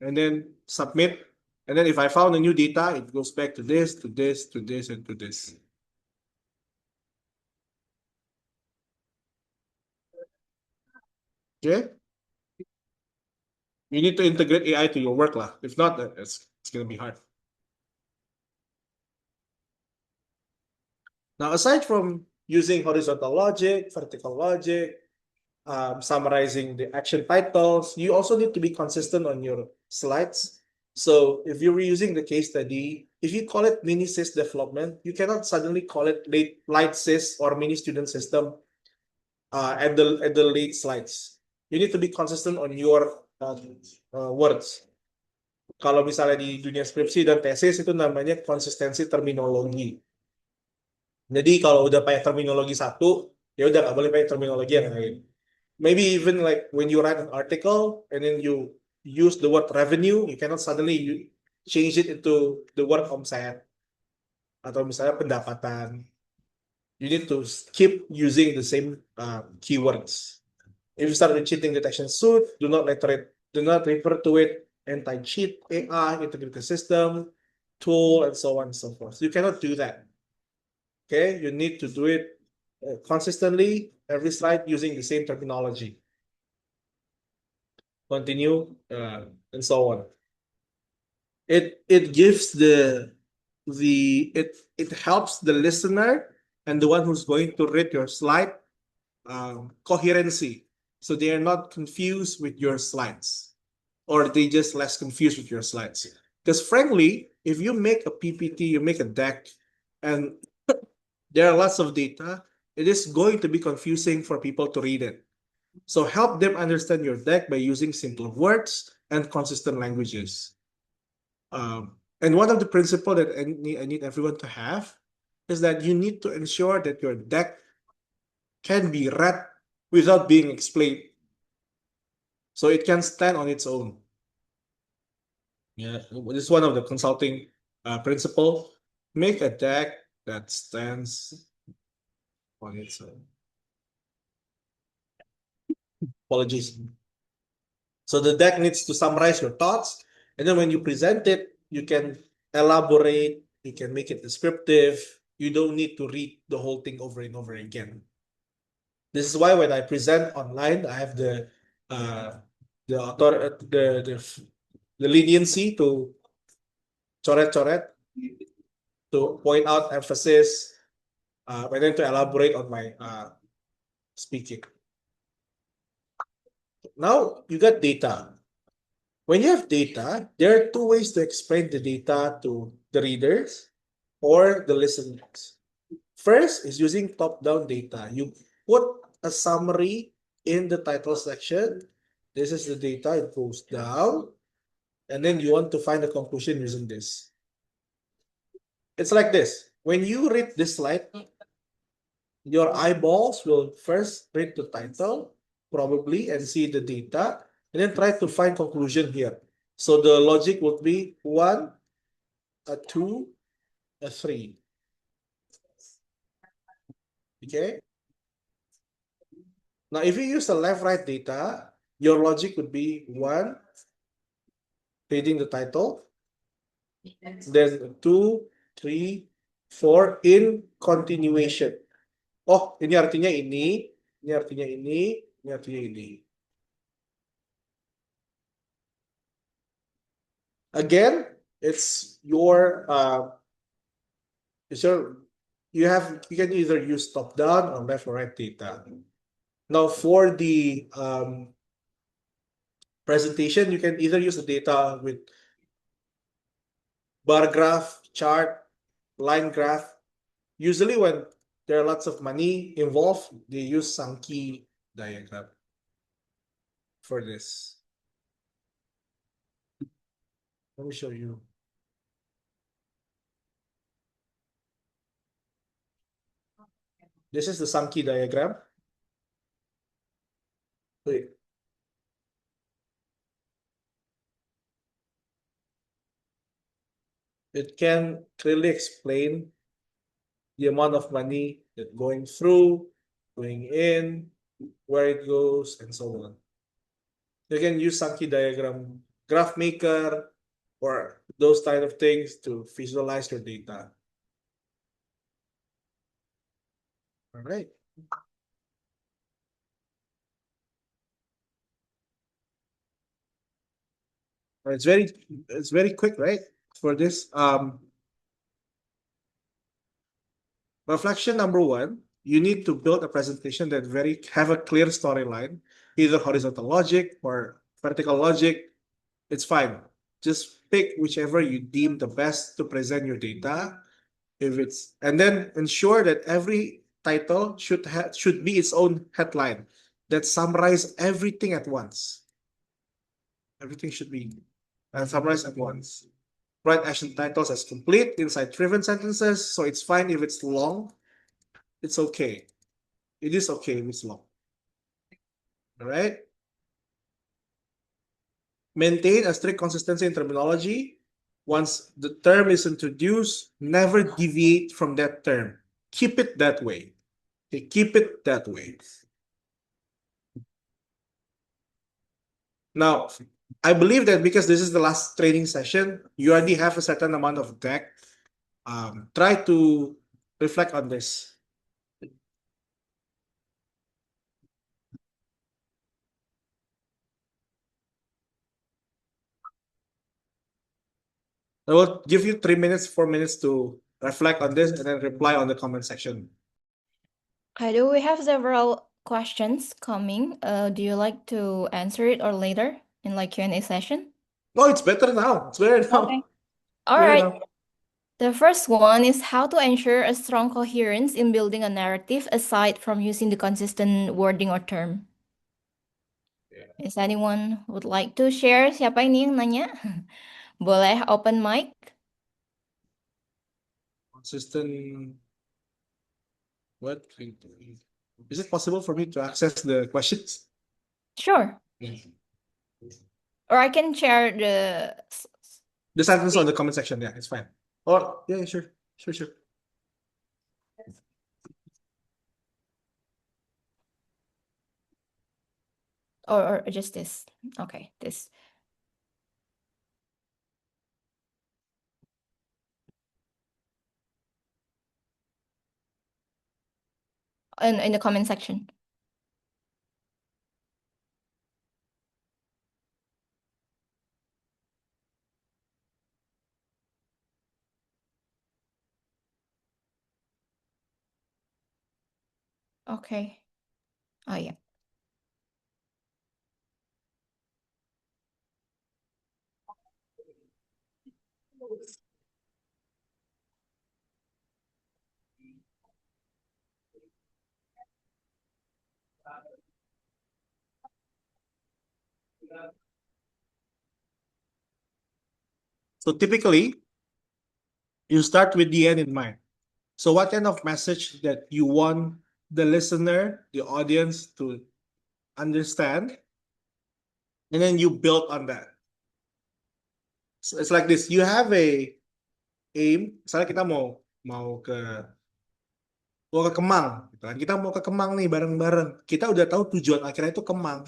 and then submit. And then if I found a new data, it goes back to this, to this, to this, and to this. Okay? You need to integrate AI to your work lah. If not, it's gonna be hard. Now, aside from using horizontal logic, vertical logic, summarizing the action titles, you also need to be consistent on your slides. So if you're using the case study, if you call it mini sys development, you cannot suddenly call it light sys or mini student system at the late slides. You need to be consistent on your words. Kalau misalnya di dunia skripsi dan tesis itu namanya konsistensi terminologi. Jadi kalau udah pakai terminologi satu, ya udah nggak boleh pakai terminologi yang lain. Maybe even like when you write an article and then you use the word revenue, you cannot suddenly change it into the word omset atau misalnya pendapatan. You need to keep using the same keywords. If you start with cheating detection suite, do not refer to it anti-cheat AI, integrated system, tool, and so on and so forth. You cannot do that. Okay, you need to do it consistently every slide using the same terminology. Continue and so on. It gives it helps the listener and the one who's going to read your slide coherency, so they are not confused with your slides, or they just less confused with your slides. Because frankly, if you make a PPT, you make a deck, and there are lots of data, it is going to be confusing for people to read it. So help them understand your deck by using simple words and consistent languages. And one of the principles that I need everyone to have is that you need to ensure that your deck can be read without being explained. So it can stand on its own. Yeah, this is one of the consulting principle. Make a deck that stands on its own. Apologies. So the deck needs to summarize your thoughts, and then when you present it, you can elaborate, you can make it descriptive. You don't need to read the whole thing over and over again. This is why when I present online, I have the leniency to coret-coret, to point out emphasis, and then to elaborate on my speaking. Now you got data. When you have data, there are two ways to explain the data to the readers or the listeners. First is using top-down data. You put a summary in the title section. This is the data, it goes down, and then you want to find a conclusion using this. It's like this. When you read this slide, your eyeballs will first read the title, probably, and see the data, and then try to find conclusion here. So the logic would be 1, a 2, a 3. Okay? Now, if you use the left-right data, your logic would be 1, reading the title, then 2, 3, 4 in continuation. Oh, ini artinya ini artinya ini artinya ini. Again, it's your you can either use top down or left or right data. Now for the presentation, you can either use the data with bar graph, chart, line graph. Usually when there are lots of money involved, they use Sankey diagram for this. Let me show you. This is the Sankey diagram. Wait. It can clearly explain the amount of money that going through, going in, where it goes, and so on. You can use Sankey diagram, graph maker, or those kind of things to visualize your data. All right. It's very quick, right? For this. Reflection number 1, you need to build a presentation that have a clear storyline, either horizontal logic or vertical logic. It's fine. Just pick whichever you deem the best to present your data. And then ensure that every title should be its own headline that summarize everything at once. Everything should be summarized at once. Write action titles as complete, insight-driven sentences, so it's fine if it's long. It's okay. It is okay if it's long. All right? Maintain a strict consistency in terminology. Once the term is introduced, never deviate from that term. Keep it that way. Okay, keep it that way. Now, I believe that because this is the last training session, you already have a certain amount of deck. Try to reflect on this. I will give you 3 minutes, 4 minutes to reflect on this and then reply on the comment section. Okay, do we have several questions coming? Do you like to answer it or later in like Q&A session? No, it's better now. It's better now. Okay. All Better right. now. The first one is how to ensure a strong coherence in building a narrative aside from using the consistent wording or term. Is anyone would like to share? Siapa ini yang nanya? Boleh open mic? Consistent. What? Is it possible for me to access the questions? Sure. Or I can share The sentence on the comment section. Yeah, it's fine. Or yeah, sure. or just this. Okay, this. In the comment section. Okay. Oh ya. So typically, you start with the end in mind. So what kind of message that you want the listener, the audience to understand, and then you build on that. So it's like this. You have a aim. Misalnya kita mau ke Kemang, gitu kan. Kita mau ke Kemang nih bareng-bareng. Kita udah tahu tujuan akhirnya itu Kemang.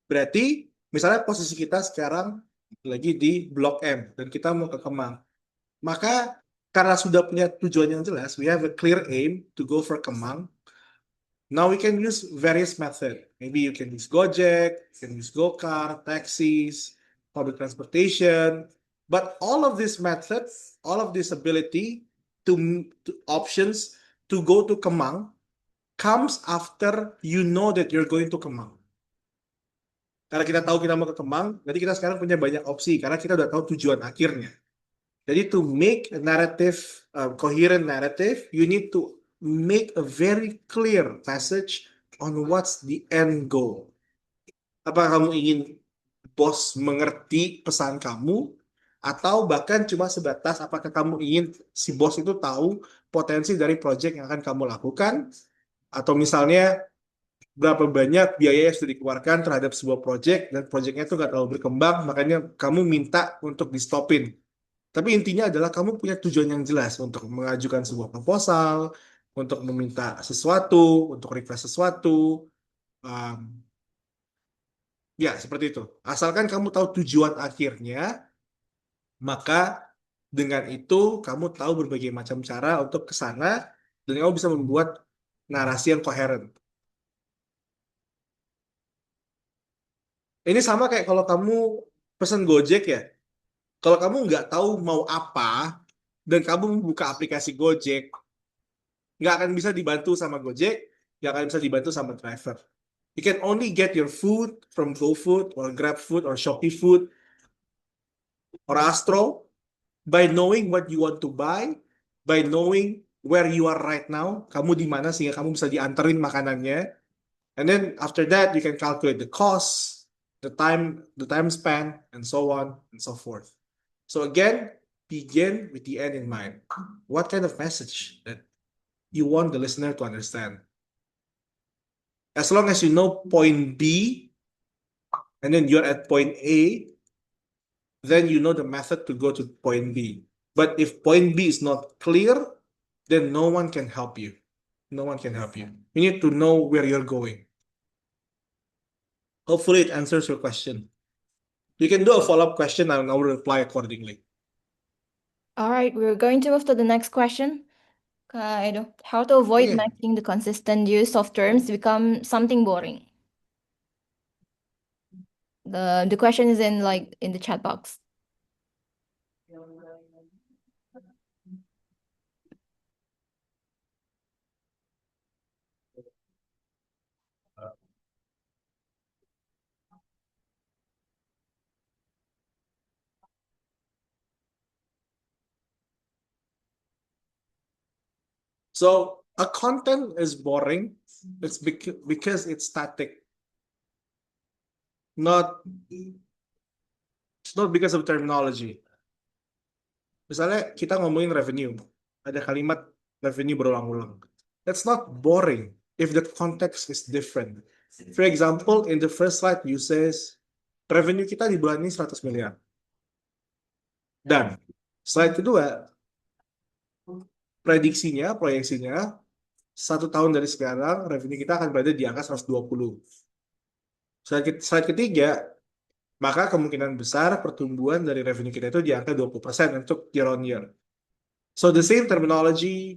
Berarti misalnya posisi kita sekarang lagi di Blok M dan kita mau ke Kemang. Maka karena sudah punya tujuan yang jelas, we have a clear aim to go for Kemang. Now we can use various methods. Maybe you can use Gojek, you can use GoCar, taxis, public transportation. But all of these methods, all of this ability to options to go to Kemang comes after you know that you're going to Kemang. Karena kita tahu kita mau ke Kemang, jadi kita sekarang punya banyak opsi karena kita udah tahu tujuan akhirnya. Jadi to make a narrative, coherent narrative, you need to make a very clear message on what's the end goal. Apakah kamu ingin bos mengerti pesan kamu, atau bahkan cuma sebatas apakah kamu ingin si bos itu tahu potensi dari project yang akan kamu lakukan, atau misalnya berapa banyak biaya yang sudah dikeluarkan terhadap sebuah project dan projectnya itu nggak terlalu berkembang, makanya kamu minta untuk di stopin. Tapi intinya adalah kamu punya tujuan yang jelas untuk mengajukan sebuah proposal, untuk meminta sesuatu, untuk request sesuatu. Um, ya, seperti itu. Asalkan kamu tahu tujuan akhirnya, maka dengan itu kamu tahu berbagai macam cara untuk ke sana dan kamu bisa membuat narasi yang koheren. Ini sama kayak kalau kamu pesan Gojek ya. Kalau kamu nggak tahu mau apa dan kamu membuka aplikasi Gojek, nggak akan bisa dibantu sama Gojek, nggak akan bisa dibantu sama driver. You can only get your food from GoFood or GrabFood or Shopee Food or Astro by knowing what you want to buy, by knowing where you are right now, kamu di mana sehingga kamu bisa dianterin makanannya. And then after that, you can calculate the cost, the time span, and so on and so forth. So again, begin with the end in mind. What kind of message that you want the listener to understand? As long as you know point B and then you're at point A, then you know the method to go to point B. But if point B is not clear, then no one can help you. No one can help you. You need to know where you're going. Hopefully it answers your question. You can do a follow-up question and I will reply accordingly. All right, we're going to move to the next question. Kaido, how to avoid Okay. making the consistent use of terms become something boring? The question is in the chat box. So a content is boring. It's because it's static. It's not because of terminology. Misalnya kita ngomongin revenue, ada kalimat revenue berulang-ulang. That's not boring if the context is different. For example, in the first slide you says revenue kita di bulan ini 100 miliar. Dan slide kedua proyeksinya 1 tahun dari sekarang revenue kita akan berada di angka 120. Slide ketiga, maka kemungkinan besar pertumbuhan dari revenue kita itu di angka 20% untuk year on year. So the same terminology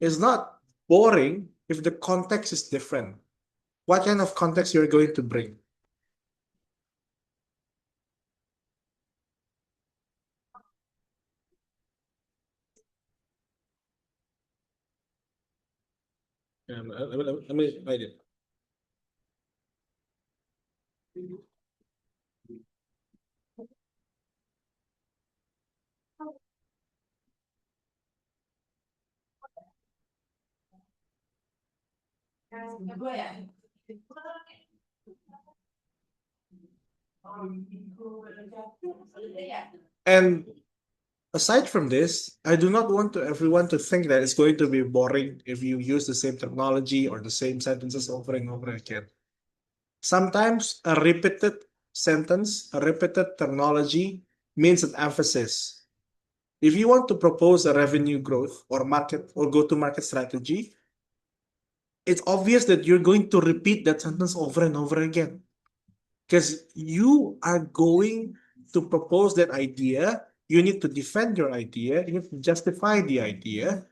is not boring if the context is different. What kind of context you're going to bring? Let me write it. And aside from this, I do not want to everyone to think that it's going to be boring if you use the same technology or the same sentences over and over again. Sometimes a repeated sentence, a repeated terminology means an emphasis. If you want to propose a revenue growth or market or go-to-market strategy, it's obvious that you're going to repeat that sentence over and over again because you are going to propose that idea. You need to defend your idea. You need to justify the idea.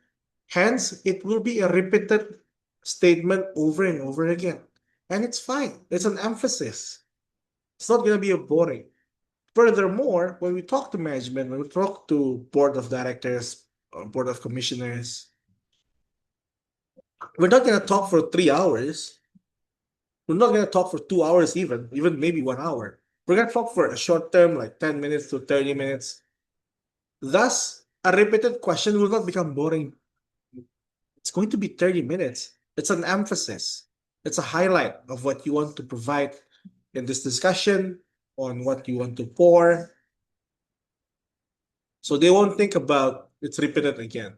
Hence, it will be a repeated statement over and over again. And it's fine. It's an emphasis. It's not going to be a boring. Furthermore, when we talk to management, when we talk to board of directors or board of commissioners, we're not going to talk for 3 hours. We're not going to talk for 2 hours even maybe 1 hour. We're going to talk for a short term, like 10 minutes to 30 minutes. Thus, a repeated question will not become boring. It's going to be 30 minutes. It's an emphasis. It's a highlight of what you want to provide in this discussion, on what you want to pour. So they won't think about it's repeated again.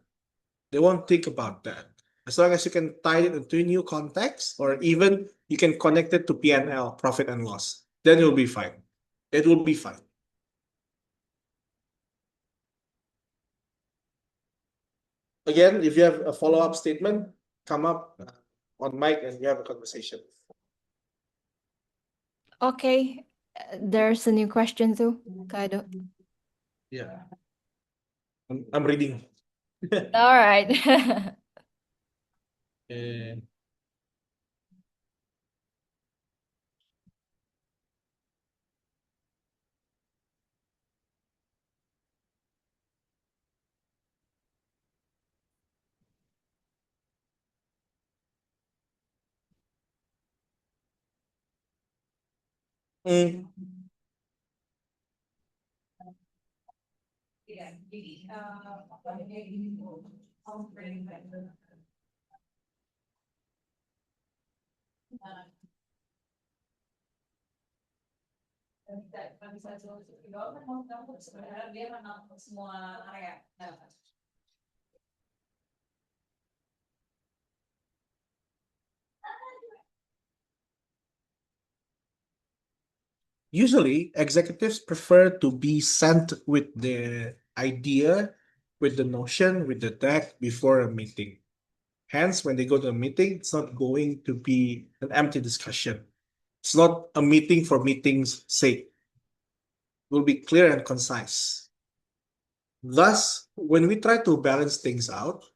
They won't think about that. As long as you can tie it into a new context, or even you can connect it to P&L, profit and loss, then you'll be fine. It will be fine. Again, if you have a follow-up statement, come up on mic and you have a conversation. Okay, there's a new question too, Kado. Yeah. I'm reading. All right. Eh, mm, Usually, executives prefer to be sent with the idea, with the notion, with the deck before a meeting. Hence, when they go to a meeting, it's not going to be an empty discussion. It's not a meeting for meeting's sake. It will be clear and concise. Thus, when we try to balance things out,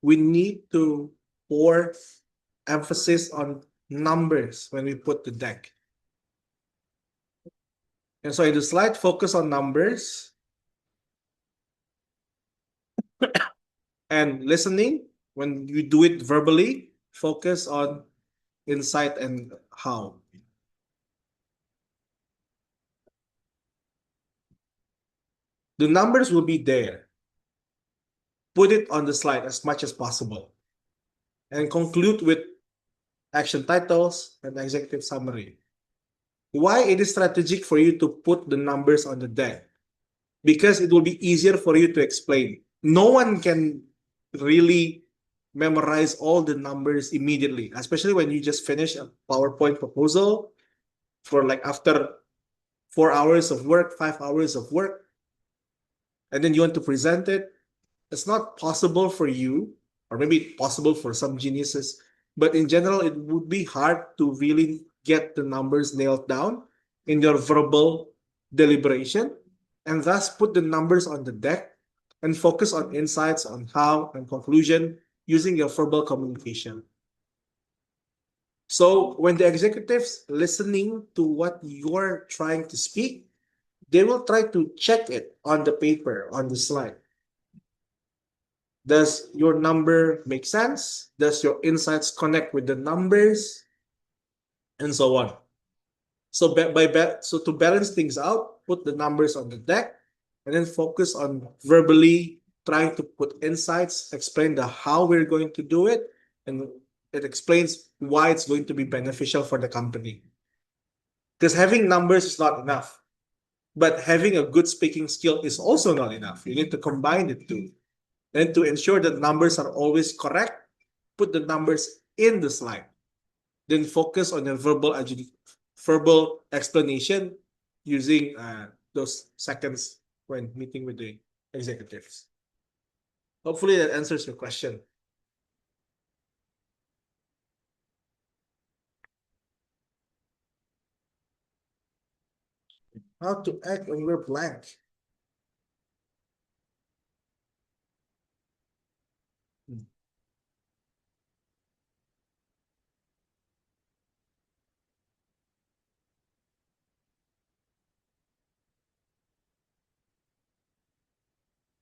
we need to pour emphasis on numbers when we put the deck. And so in the slide, focus on numbers and listening. When you do it verbally, focus on insight and how. The numbers will be there. Put it on the slide as much as possible. And conclude with action titles and executive summary. Why it is strategic for you to put the numbers on the deck? Because it will be easier for you to explain. No one can really memorize all the numbers immediately, especially when you just finish a PowerPoint proposal for like after 4 hours of work, 5 hours of work, and then you want to present it. It's not possible for you, or maybe possible for some geniuses, but in general, it would be hard to really get the numbers nailed down in your verbal deliberation, and thus put the numbers on the deck and focus on insights on how and conclusion using your verbal communication. So when the executives listening to what you're trying to speak, they will try to check it on the paper, on the slide. Does your number make sense? Does your insights connect with the numbers? And so on. So so to balance things out, put the numbers on the deck, and then focus on verbally trying to put insights, explain the how we're going to do it, and it explains why it's going to be beneficial for the company. Because having numbers is not enough, but having a good speaking skill is also not enough. You need to combine the two. And to ensure that numbers are always correct, put the numbers in the slide. Then focus on a verbal explanation using those seconds when meeting with the executives. Hopefully that answers your question. How to act when we're blank.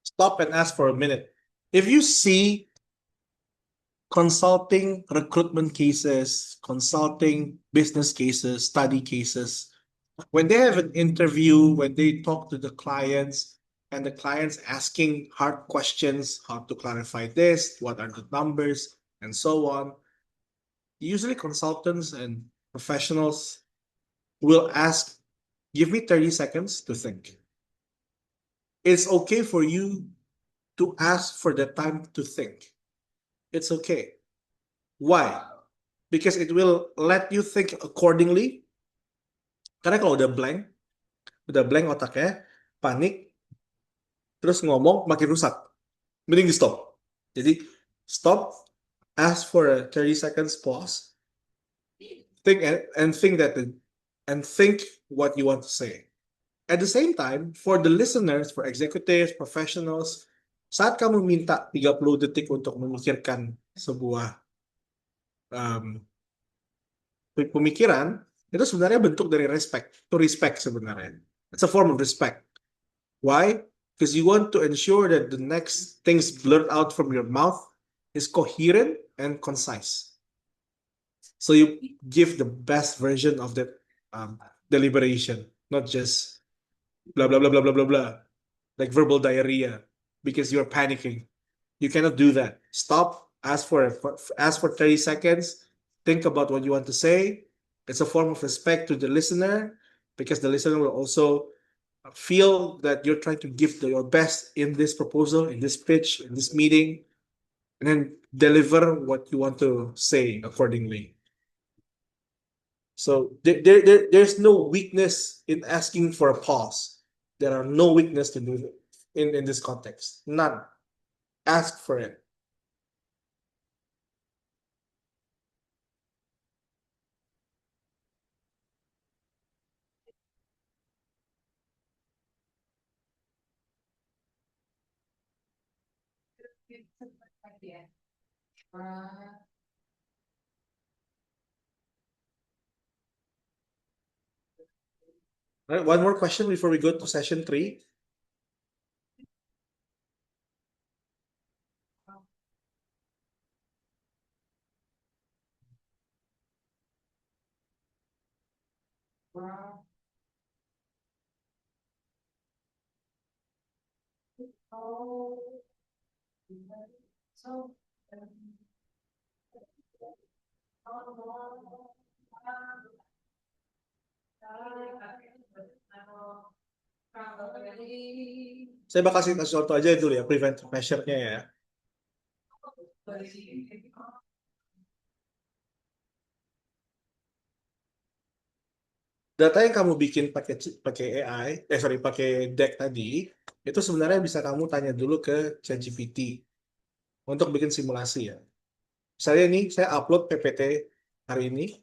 Stop and ask for a minute. If you see consulting recruitment cases, consulting business cases, study cases, when they have an interview, when they talk to the clients, and the clients asking hard questions, how to clarify this, what are the numbers, and so on, usually consultants and professionals will ask, give me 30 seconds to think. It's okay for you to ask for the time to think. It's okay. Why? Because it will let you think accordingly. Karena kalau udah blank otaknya, panik, terus ngomong makin rusak. Mending di stop. Jadi stop, ask for a 30 seconds pause, think and think what you want to say. At the same time, for the listeners, for executives, professionals, saat kamu minta 30 detik untuk memikirkan sebuah pemikiran, itu sebenarnya bentuk dari respect, to respect sebenarnya. It's a form of respect. Why? Because you want to ensure that the next things blurt out from your mouth is coherent and concise. So you give the best version of that deliberation, not just blah blah blah blah blah blah blah, like verbal diarrhea, because you're panicking. You cannot do that. Stop. Ask for 30 seconds. Think about what you want to say. It's a form of respect to the listener, because the listener will also feel that you're trying to give your best in this proposal, in this pitch, in this meeting, and then deliver what you want to say accordingly. So there's no weakness in asking for a pause. There are no weakness to do in this context. None. Ask for it. All right, one more question before we go to session 3. Saya bakal kasih contoh aja dulu ya, preventive measure-nya ya. Data yang kamu bikin pakai AI, pakai deck tadi, itu sebenarnya bisa kamu tanya dulu ke ChatGPT untuk bikin simulasi ya. Misalnya ini saya upload PPT hari ini.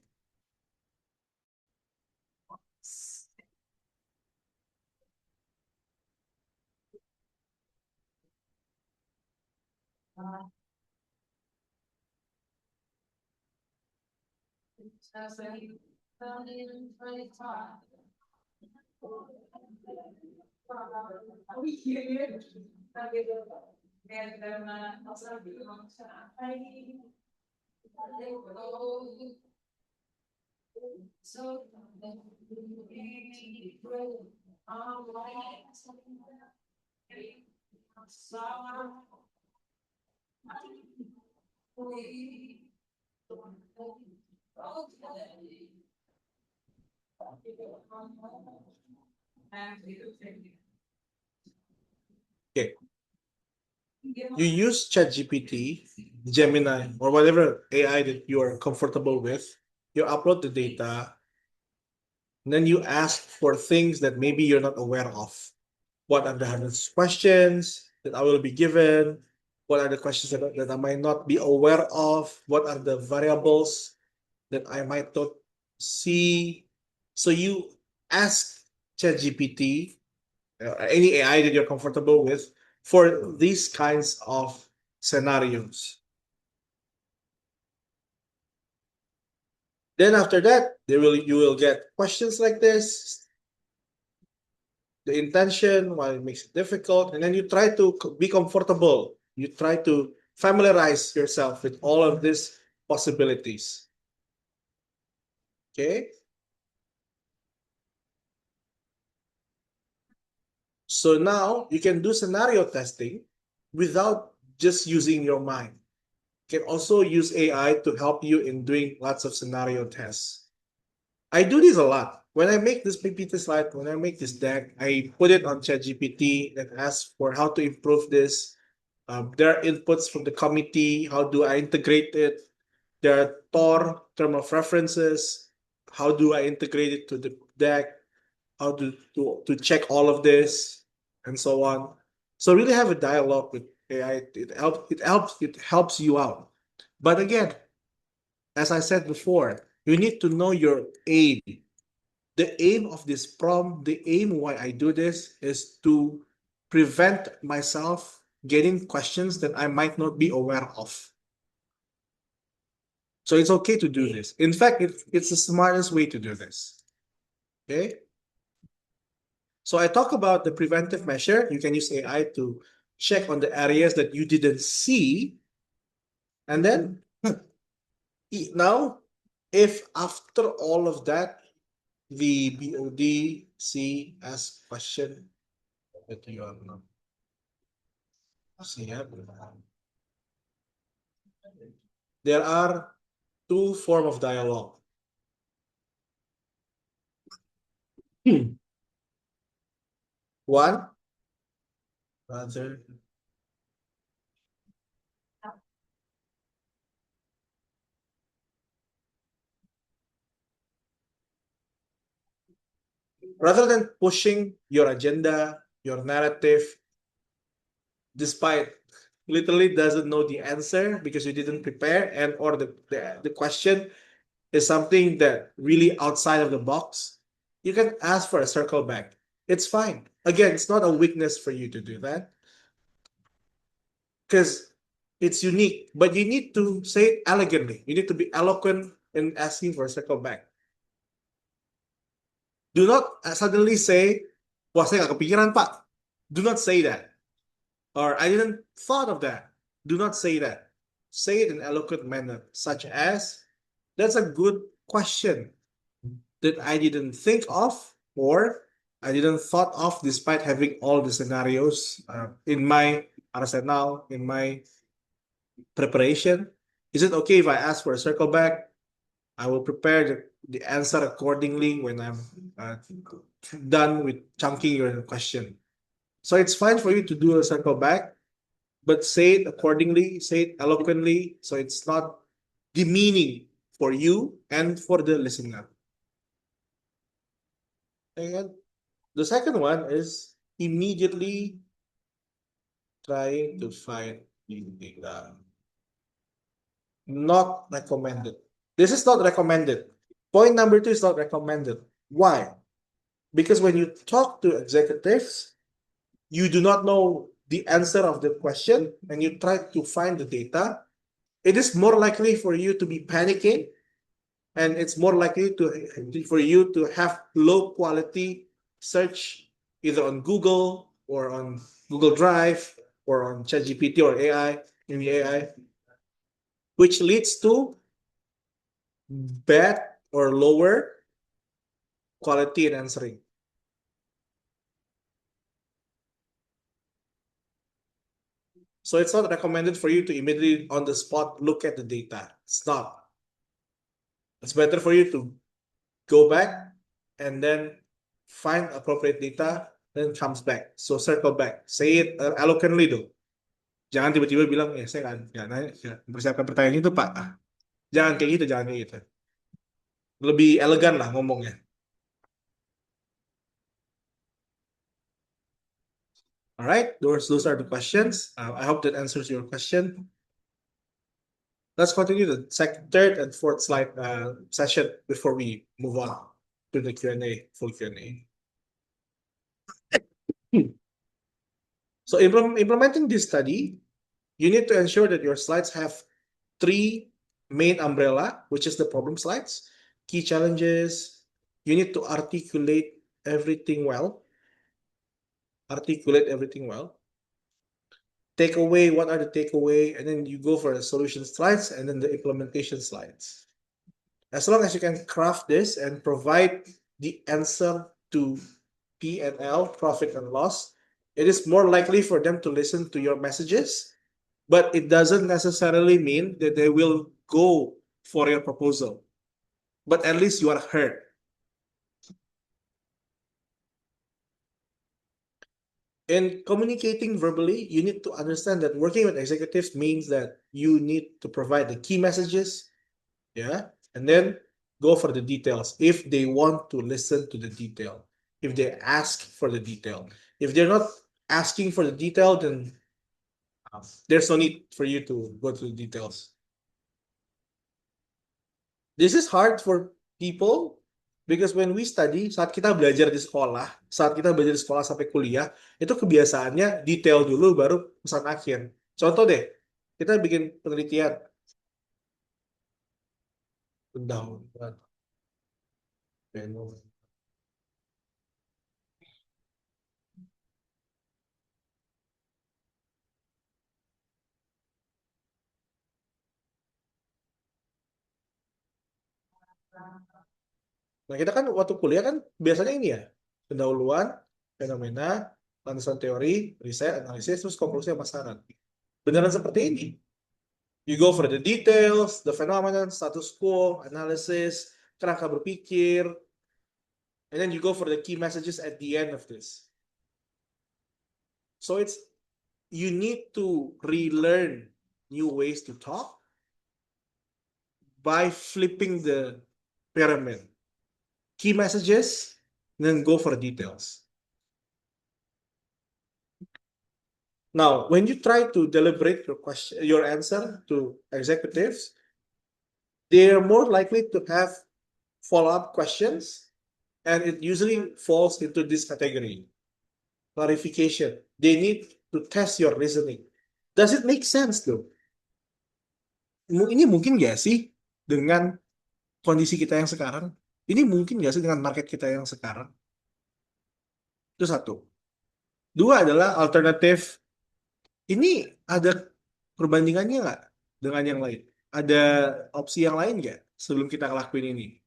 Okay. You use ChatGPT, Gemini, or whatever AI that you are comfortable with. You upload the data, and then you ask for things that maybe you're not aware of. What are the hundreds questions that I will be given? What are the questions that I might not be aware of? What are the variables that I might not see? So you ask ChatGPT, any AI that you're comfortable with, for these kinds of scenarios. Then after that, you will get questions like this, the intention, why it makes it difficult, and then you try to be comfortable. You try to familiarize yourself with all of these possibilities. Okay? So now you can do scenario testing without just using your mind. You can also use AI to help you in doing lots of scenario tests. I do this a lot. When I make this PPT slide, when I make this deck, I put it on ChatGPT and ask for how to improve this. There are inputs from the committee. How do I integrate it? There are TOR, term of references. How do I integrate it to the deck? How to check all of this and so on. So really have a dialogue with AI. It helps you out. But again, as I said before, you need to know your aim. The aim of this prompt, the aim why I do this is to prevent myself getting questions that I might not be aware of. So it's okay to do this. In fact, it's the smartest way to do this. Okay? So I talk about the preventive measure. You can use AI to check on the areas that you didn't see. And then now, if after all of that, the BOD see as question that you are not see, there are two forms of dialogue. One, rather than pushing your agenda, your narrative, despite literally doesn't know the answer because you didn't prepare, and or the question is something that really outside of the box, you can ask for a circle back. It's fine. Again, it's not a weakness for you to do that because it's unique, but you need to say it elegantly. You need to be eloquent in asking for a circle back. Do not suddenly say, wah saya nggak kepikiran Pak. Do not say that. Or I didn't thought of that. Do not say that. Say it in an eloquent manner, such as, that's a good question that I didn't think of, or I didn't thought of despite having all the scenarios in my arsenal, in my preparation. Is it okay if I ask for a circle back? I will prepare the answer accordingly when I'm done with chunking your question. So it's fine for you to do a circle back, but say it accordingly, say it eloquently, so it's not demeaning for you and for the listener. And the second one is immediately trying to find the data. Not recommended. This is not recommended. Point number 2 is not recommended. Why? Because when you talk to executives, you do not know the answer of the question and you try to find the data, it is more likely for you to be panicking, and it's more likely for you to have low quality search either on Google or on Google Drive or on ChatGPT or AI, which leads to bad or lower quality in answering. So it's not recommended for you to immediately on the spot look at the data. It's not. It's better for you to go back and then find appropriate data, then comes back. So circle back. Say it eloquently though. Jangan tiba-tiba bilang, saya nggak nanya, persiapkan pertanyaan itu Pak. Jangan kayak gitu, jangan kayak gitu. Lebih elegan lah ngomongnya. All right, those are the questions. I hope that answers your question. Let's continue the third and fourth slide session before we move on to the Q&A, full Q&A. So implementing this study, you need to ensure that your slides have 3 main umbrella, which is the problem slides, key challenges. You need to articulate everything well. Takeaway, what are the takeaway? And then you go for the solution slides and then the implementation slides. As long as you can craft this and provide the answer to P&L, profit and loss, it is more likely for them to listen to your messages, but it doesn't necessarily mean that they will go for your proposal. But at least you are heard. In communicating verbally, you need to understand that working with executives means that you need to provide the key messages, yeah, and then go for the details if they want to listen to the detail, if they ask for the detail. If they're not asking for the detail, then there's no need for you to go to the details. This is hard for people because when we study, saat kita belajar di sekolah, sampai kuliah, itu kebiasaannya detail dulu baru pesan akhir. Contoh deh, kita bikin penelitian. Nah, kita kan waktu kuliah kan biasanya ini ya, pendahuluan, fenomena, landasan teori, riset, analisis, terus konklusi sama saran. Beneran seperti ini. You go for the details, the phenomenon, status quo, analysis, kerangka berpikir, and then you go for the key messages at the end of this. So you need to relearn new ways to talk by flipping the pyramid. Key messages, then go for details. Now, when you try to deliberate your answer to executives, they are more likely to have follow-up questions, and it usually falls into this category. Clarification. They need to test your reasoning. Does it make sense though? Ini mungkin gak sih dengan kondisi kita yang sekarang? Ini mungkin gak sih dengan market kita yang sekarang? Itu satu. Dua adalah alternatif. Ini ada perbandingannya nggak dengan yang lain? Ada opsi yang lain nggak sebelum kita ngelakuin ini?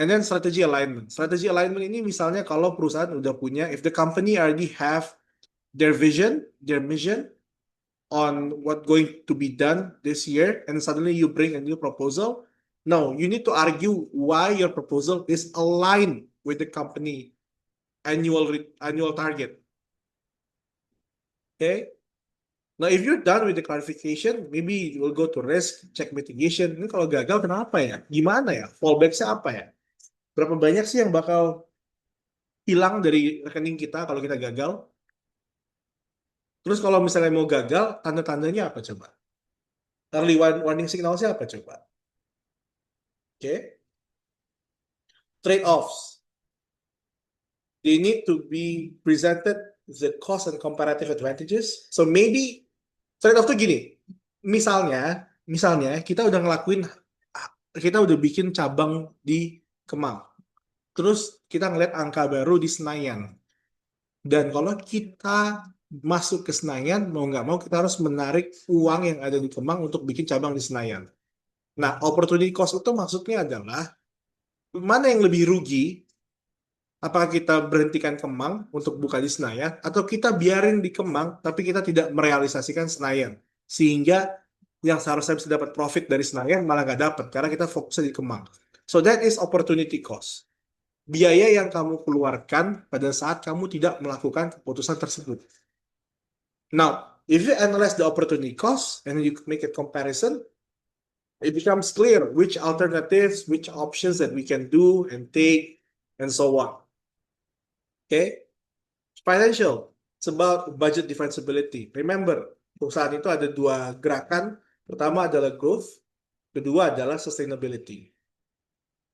And then strategy alignment. Strategy alignment ini misalnya kalau perusahaan udah punya, if the company already have their vision, their mission on what going to be done this year, and suddenly you bring a new proposal. No, you need to argue why your proposal is aligned with the company annual target. Okay. Now, if you're done with the clarification, maybe you will go to risk, check mitigation. Ini kalau gagal kenapa ya? Gimana ya? Fallback-nya apa ya? Berapa banyak sih yang bakal hilang dari rekening kita kalau kita gagal? Terus kalau misalnya mau gagal, tanda-tandanya apa coba? Early warning signal-nya apa coba? Okay. Trade-offs. They need to be presented the cost and comparative advantages. So maybe trade-off tuh gini. Misalnya kita udah bikin cabang di Kemang. Terus kita ngeliat angka baru di Senayan. Dan kalau kita masuk ke Senayan, mau nggak mau kita harus menarik uang yang ada di Kemang untuk bikin cabang di Senayan. Nah, opportunity cost itu maksudnya adalah mana yang lebih rugi. Apakah kita berhentikan Kemang untuk buka di Senayan, atau kita biarin di Kemang, tapi kita tidak merealisasikan Senayan. Sehingga yang seharusnya bisa dapat profit dari Senayan malah nggak dapat, karena kita fokusnya di Kemang. So that is opportunity cost. Biaya yang kamu keluarkan pada saat kamu tidak melakukan keputusan tersebut. Now, if you analyze the opportunity cost, and you make a comparison, it becomes clear which alternatives, which options that we can do and take, and so on. Okay? Financial, it's about budget defensibility. Remember, perusahaan itu ada dua gerakan. Pertama adalah growth, kedua adalah sustainability.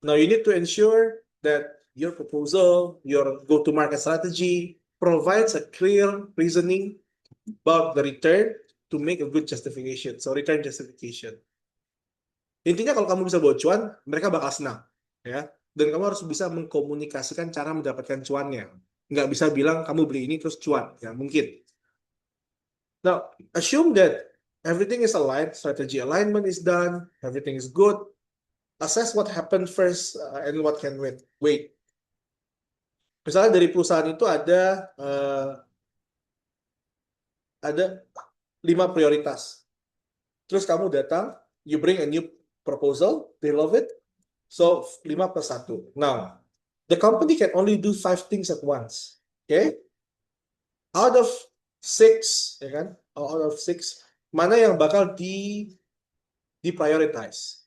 Now, you need to ensure that your proposal, your go-to-market strategy provides a clear reasoning about the return to make a good justification. So, return justification. Intinya kalau kamu bisa bawa cuan, mereka bakal senang. Ya. Dan kamu harus bisa mengkomunikasikan cara mendapatkan cuannya. Nggak bisa bilang kamu beli ini terus cuan, ya mungkin. Now, assume that everything is aligned, strategy alignment is done, everything is good. Assess what happened first and what can wait. Misalnya dari perusahaan itu ada 5 prioritas. Terus kamu datang, you bring a new proposal, they love it. So 5 plus 1. Now, the company can only do 5 things at once. Okay? Out of 6, ya kan? Out of 6, mana yang bakal di-prioritize?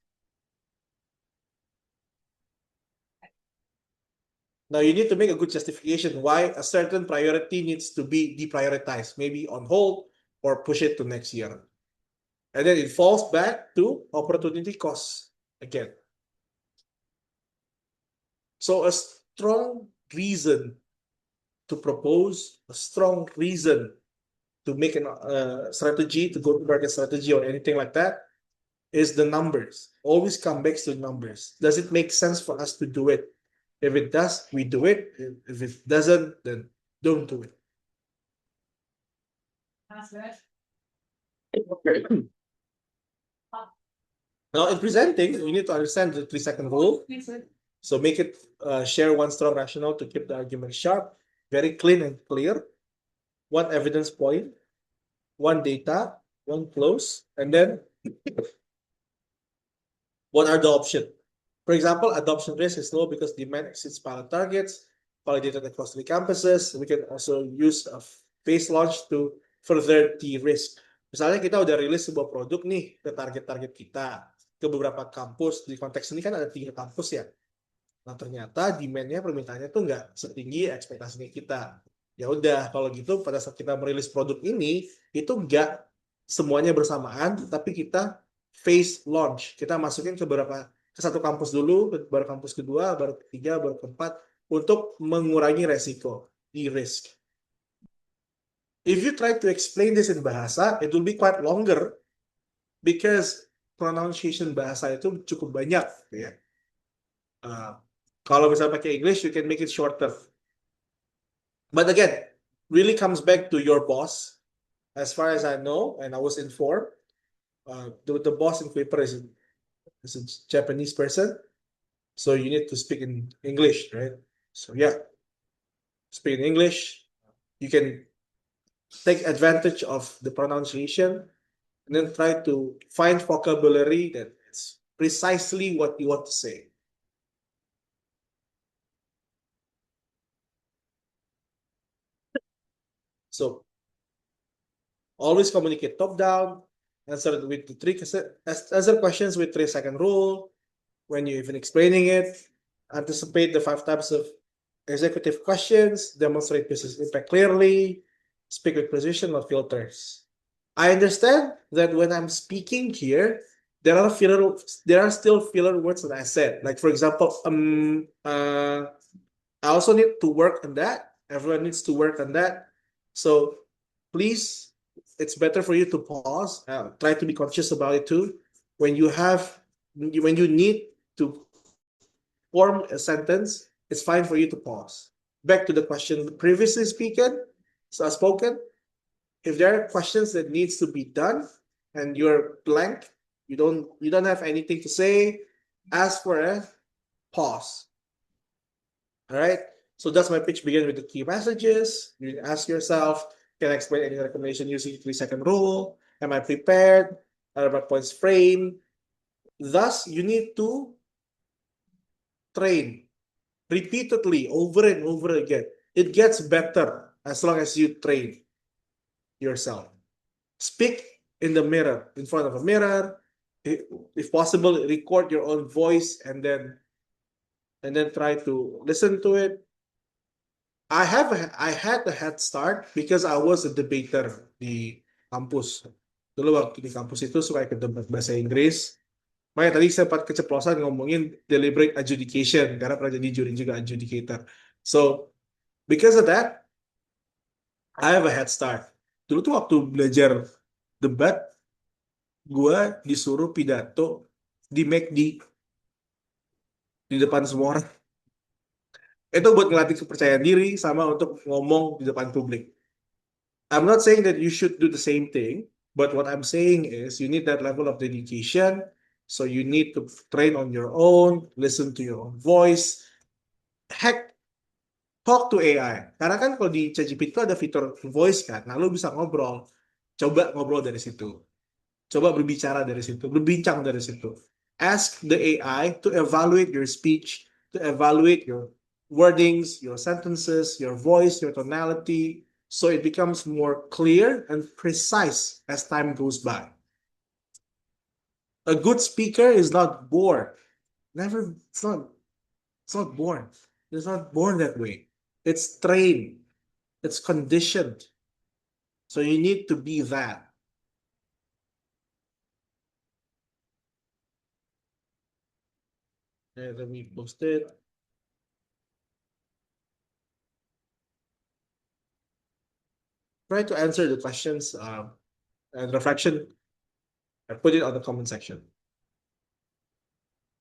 Now, you need to make a good justification why a certain priority needs to be deprioritized, maybe on hold or push it to next year. And then it falls back to opportunity costs again. So a strong reason to propose, a strong reason to make a strategy, to go to market strategy or anything like that, is the numbers. Always come back to the numbers. Does it make sense for us to do it? If it does, we do it. If it doesn't, then don't do it. Now, in presenting, you need to understand the 3-second rule. So make it share one strong rationale to keep the argument sharp, very clean and clear. One evidence point, one data, one close, and then what are the options? For example, adoption risk is low because demand exceeds pilot targets, validated across 3 campuses. We can also use a phase launch to further de-risk. Misalnya kita udah rilis sebuah produk nih ke target-target kita, ke beberapa kampus. Di konteks ini kan ada 3 kampus ya. Nah ternyata demand-nya, permintaannya tuh nggak setinggi ekspektasinya kita. Ya udah, kalau gitu pada saat kita merilis produk ini, itu nggak semuanya bersamaan, tapi kita phase launch. Kita masukin ke satu kampus dulu, baru kampus kedua, baru ketiga, baru keempat, untuk mengurangi resiko, de-risk. If you try to explain this in bahasa, it will be quite longer, because pronunciation bahasa itu cukup banyak. Ya. Kalau misalnya pakai English, you can make it shorter. But again, really comes back to your boss. As far as I know, and I was informed, the boss in Kuiper is a Japanese person, so you need to speak in English, right? So yeah, speak in English. You can take advantage of the pronunciation and then try to find vocabulary that is precisely what you want to say. So always communicate top down, answer questions with 3-second rule. When you're even explaining it, anticipate the 5 types of executive questions, demonstrate business impact clearly, speak with precision, not filters. I understand that when I'm speaking here, there are still filler words that I said. Like for example, I also need to work on that. Everyone needs to work on that. So please, it's better for you to pause. Try to be conscious about it too. When you need to form a sentence, it's fine for you to pause. Back to the question previously spoken. If there are questions that needs to be done and you're blank, You don't have anything to say, ask for a pause. All right. So that's my pitch. Begin with the key messages. You ask yourself, can I explain any recommendation using 3-second rule? Am I prepared? Are my points framed? Thus, you need to train repeatedly over and over again. It gets better as long as you train yourself. Speak in the mirror, in front of a mirror. If possible, record your own voice and then try to listen to it. I had a head start because I was a debater di kampus. Dulu waktu di kampus itu suka ikut debat bahasa Inggris. Makanya tadi sempat keceplosan ngomongin deliberate adjudication karena pernah jadi juri juga adjudicator. So because of that, I have a head start. Dulu tuh waktu belajar debat, gue disuruh pidato di McD di depan semua orang. Itu buat ngelatih kepercayaan diri sama untuk ngomong di depan publik. I'm not saying that you should do the same thing, but what I'm saying is you need that level of dedication. So you need to train on your own, listen to your own voice. Heck, talk to AI. Karena kan kalau di ChatGPT itu ada fitur voice kan, nah lu bisa ngobrol. Coba ngobrol dari situ. Coba berbicara dari situ, berbincang dari situ. Ask the AI to evaluate your speech, to evaluate your wordings, your sentences, your voice, your tonality, so it becomes more clear and precise as time goes by. A good speaker is not born. It's not born. It's not born that way. It's trained. It's conditioned. So you need to be that. Let me post it. Try to answer the questions and reflection. I put it on the comment section.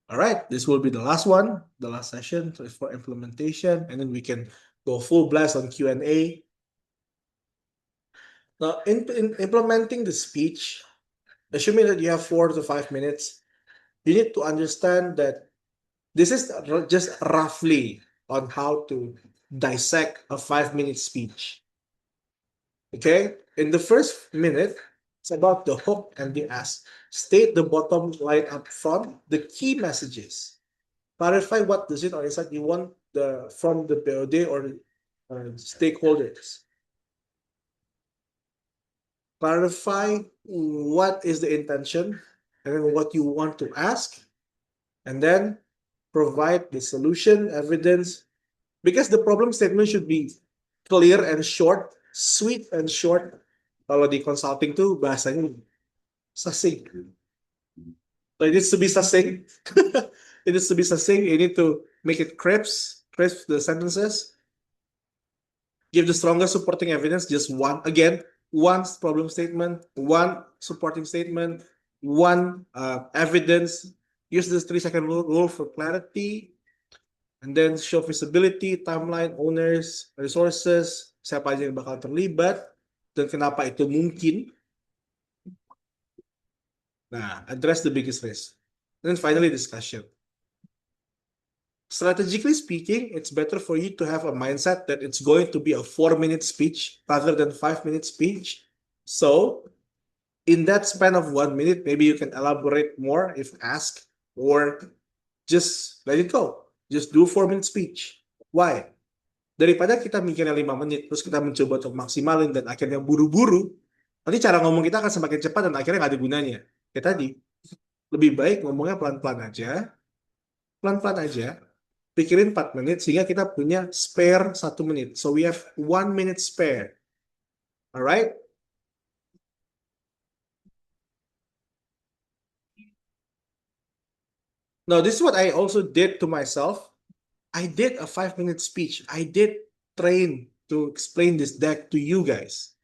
All right, this will be the last one, the last session for implementation, and then we can go full blast on Q&A. Now, in implementing the speech, assuming that you have 4 to 5 minutes, you need to understand that this is just roughly on how to dissect a 5-minute speech. Okay, in the first minute, it's about the hook and the ask. State the bottom line up front, the key messages. Clarify what the or insight you want from the POD or stakeholders. Clarify what is the intention and then what you want to ask, and then provide the solution, evidence, because the problem statement should be clear and short, sweet and short. Kalau di consulting tuh bahasanya succinct. So it needs to be succinct. It needs to be succinct. You need to make it crisp the sentences. Give the strongest supporting evidence, just one. Again, one problem statement, one supporting statement, one evidence. Use this 3-second rule for clarity. And then show visibility, timeline, owners, resources, siapa aja yang bakal terlibat, dan kenapa itu mungkin. Nah, address the biggest risk. And then finally, discussion. Strategically speaking, it's better for you to have a mindset that it's going to be a 4-minute speech rather than 5-minute speech. So, in that span of 1 minute, maybe you can elaborate more if asked, or just let it go. Just do a 4-minute speech. Why? Daripada kita mikirnya 5 menit, terus kita mencoba untuk maksimalin dan akhirnya buru-buru, nanti cara ngomong kita akan semakin cepat dan akhirnya nggak ada gunanya. Kayak tadi, lebih baik ngomongnya pelan-pelan aja, pikirin 4 menit sehingga kita punya spare 1 menit. So we have 1 minute spare. Alright? Now, this is what I also did to myself. I did a 5-minute speech. I did train to explain this deck to you guys.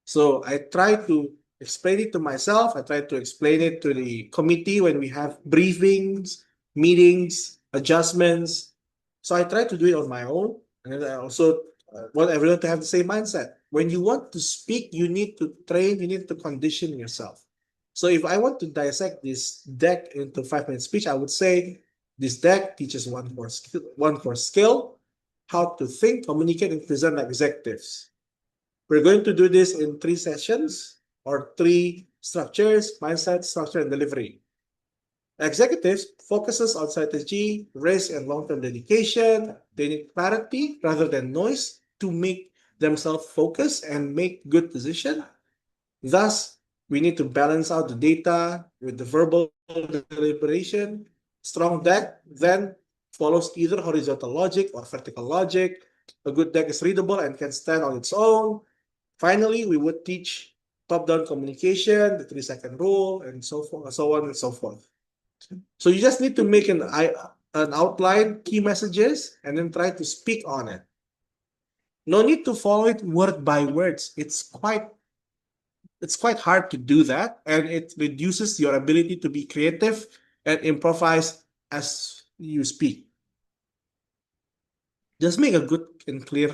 So I tried to explain it to myself. I tried to explain it to the committee when we have briefings, meetings, adjustments. So I tried to do it on my own. And I also want everyone to have the same mindset. When you want to speak, you need to train, you need to condition yourself. So if I want to dissect this deck into 5-minute speech, I would say this deck teaches one core skill, how to think, communicate, and present like executives. We're going to do this in 3 sessions or 3 structures: mindset, structure, and delivery. Executives focuses on strategy, risk, and long-term dedication. They need clarity rather than noise to make themselves focus and make good decision. Thus, we need to balance out the data with the verbal deliberation. Strong deck then follows either horizontal logic or vertical logic. A good deck is readable and can stand on its own. Finally, we would teach top-down communication, the 3-second rule, and so forth, so on and so forth. So you just need to make an outline, key messages, and then try to speak on it. No need to follow it word by words. It's quite hard to do that, and it reduces your ability to be creative and improvise as you speak. Just make a good and clear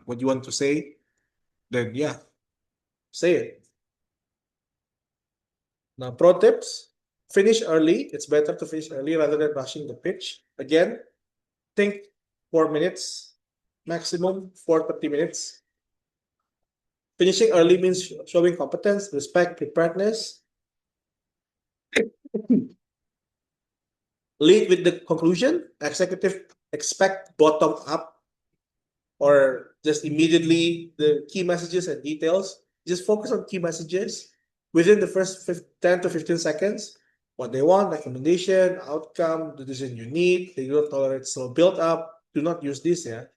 what you want to say, then yeah, say it. Now, pro tips: finish early. It's better to finish early rather than rushing the pitch. Again, think 4 minutes, maximum 30 minutes. Finishing early means showing competence, respect, preparedness. Lead with the conclusion. Executive expect bottom up or just immediately the key messages and details. Just focus on key messages within the first 10 to 15 seconds. What they want, recommendation, outcome, the decision you need. They don't tolerate slow build up. Do not use this ya.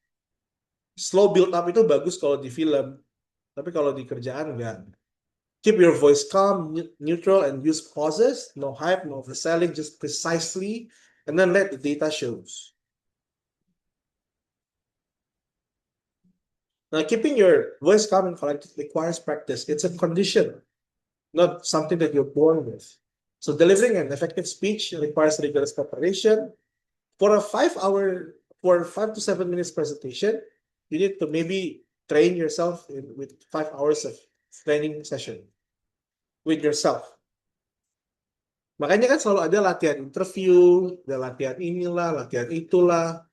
Slow build up itu bagus kalau di film, tapi kalau di kerjaan enggak. Keep your voice calm, neutral, and use pauses. No hype, no overselling, just precisely, and then let the data shows. Now, keeping your voice calm and collected requires practice. It's a condition, not something that you're born with. So delivering an effective speech requires rigorous preparation. For a 5 to 7 minutes presentation, you need to maybe train yourself with 5 hours of training session with yourself. Makanya kan selalu ada latihan interview, ada latihan inilah, latihan itulah,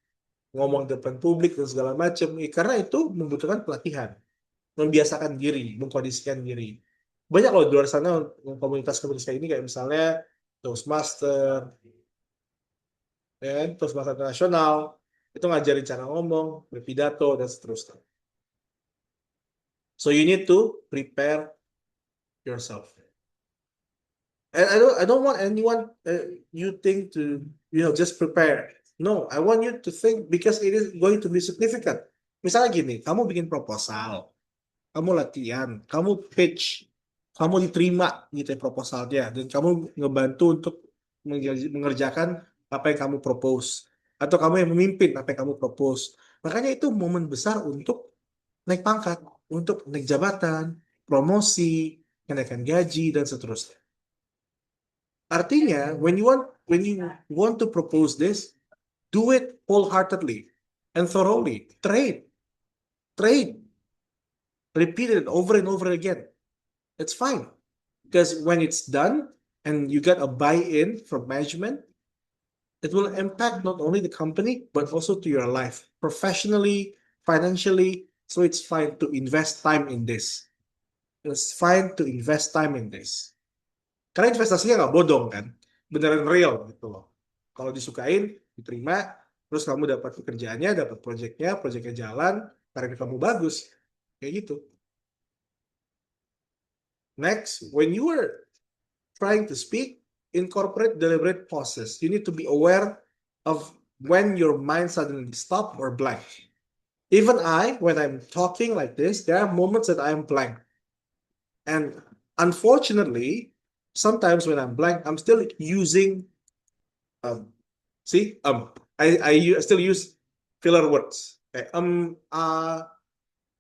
ngomong depan publik dan segala macam. Karena itu membutuhkan pelatihan, membiasakan diri, mengkondisikan diri. Banyak loh di luar sana komunitas-komunitas kayak ini, kayak misalnya Toastmaster, ya, Toastmaster internasional, itu ngajarin cara ngomong, berpidato, dan seterusnya. So you need to prepare yourself. And I don't want anyone you think to just prepare. No, I want you to think because it is going to be significant. Misalnya gini, kamu bikin proposal, kamu latihan, kamu pitch, kamu diterima gitu proposalnya, dan kamu ngebantu untuk mengerjakan apa yang kamu propose, atau kamu yang memimpin apa yang kamu propose. Makanya itu momen besar untuk naik pangkat, untuk naik jabatan, promosi, kenaikan gaji, dan seterusnya. Artinya, when you want to propose this, do it wholeheartedly and thoroughly. Train. Repeat it over and over again. It's fine. Because when it's done and you get a buy-in from management, it will impact not only the company, but also to your life, professionally, financially. So it's fine to invest time in this. It's fine to invest time in this. Karena investasinya nggak bodong kan, beneran real gitu loh. Kalau disukain, diterima, terus kamu dapat pekerjaannya, dapat proyeknya jalan, karena kamu bagus, kayak gitu. Next, when you are trying to speak, incorporate deliberate pauses. You need to be aware of when your mind suddenly stop or blank. Even when I'm talking like this, there are moments that I am blank. And unfortunately, sometimes when I'm blank, I'm still using, I still use filler words, okay?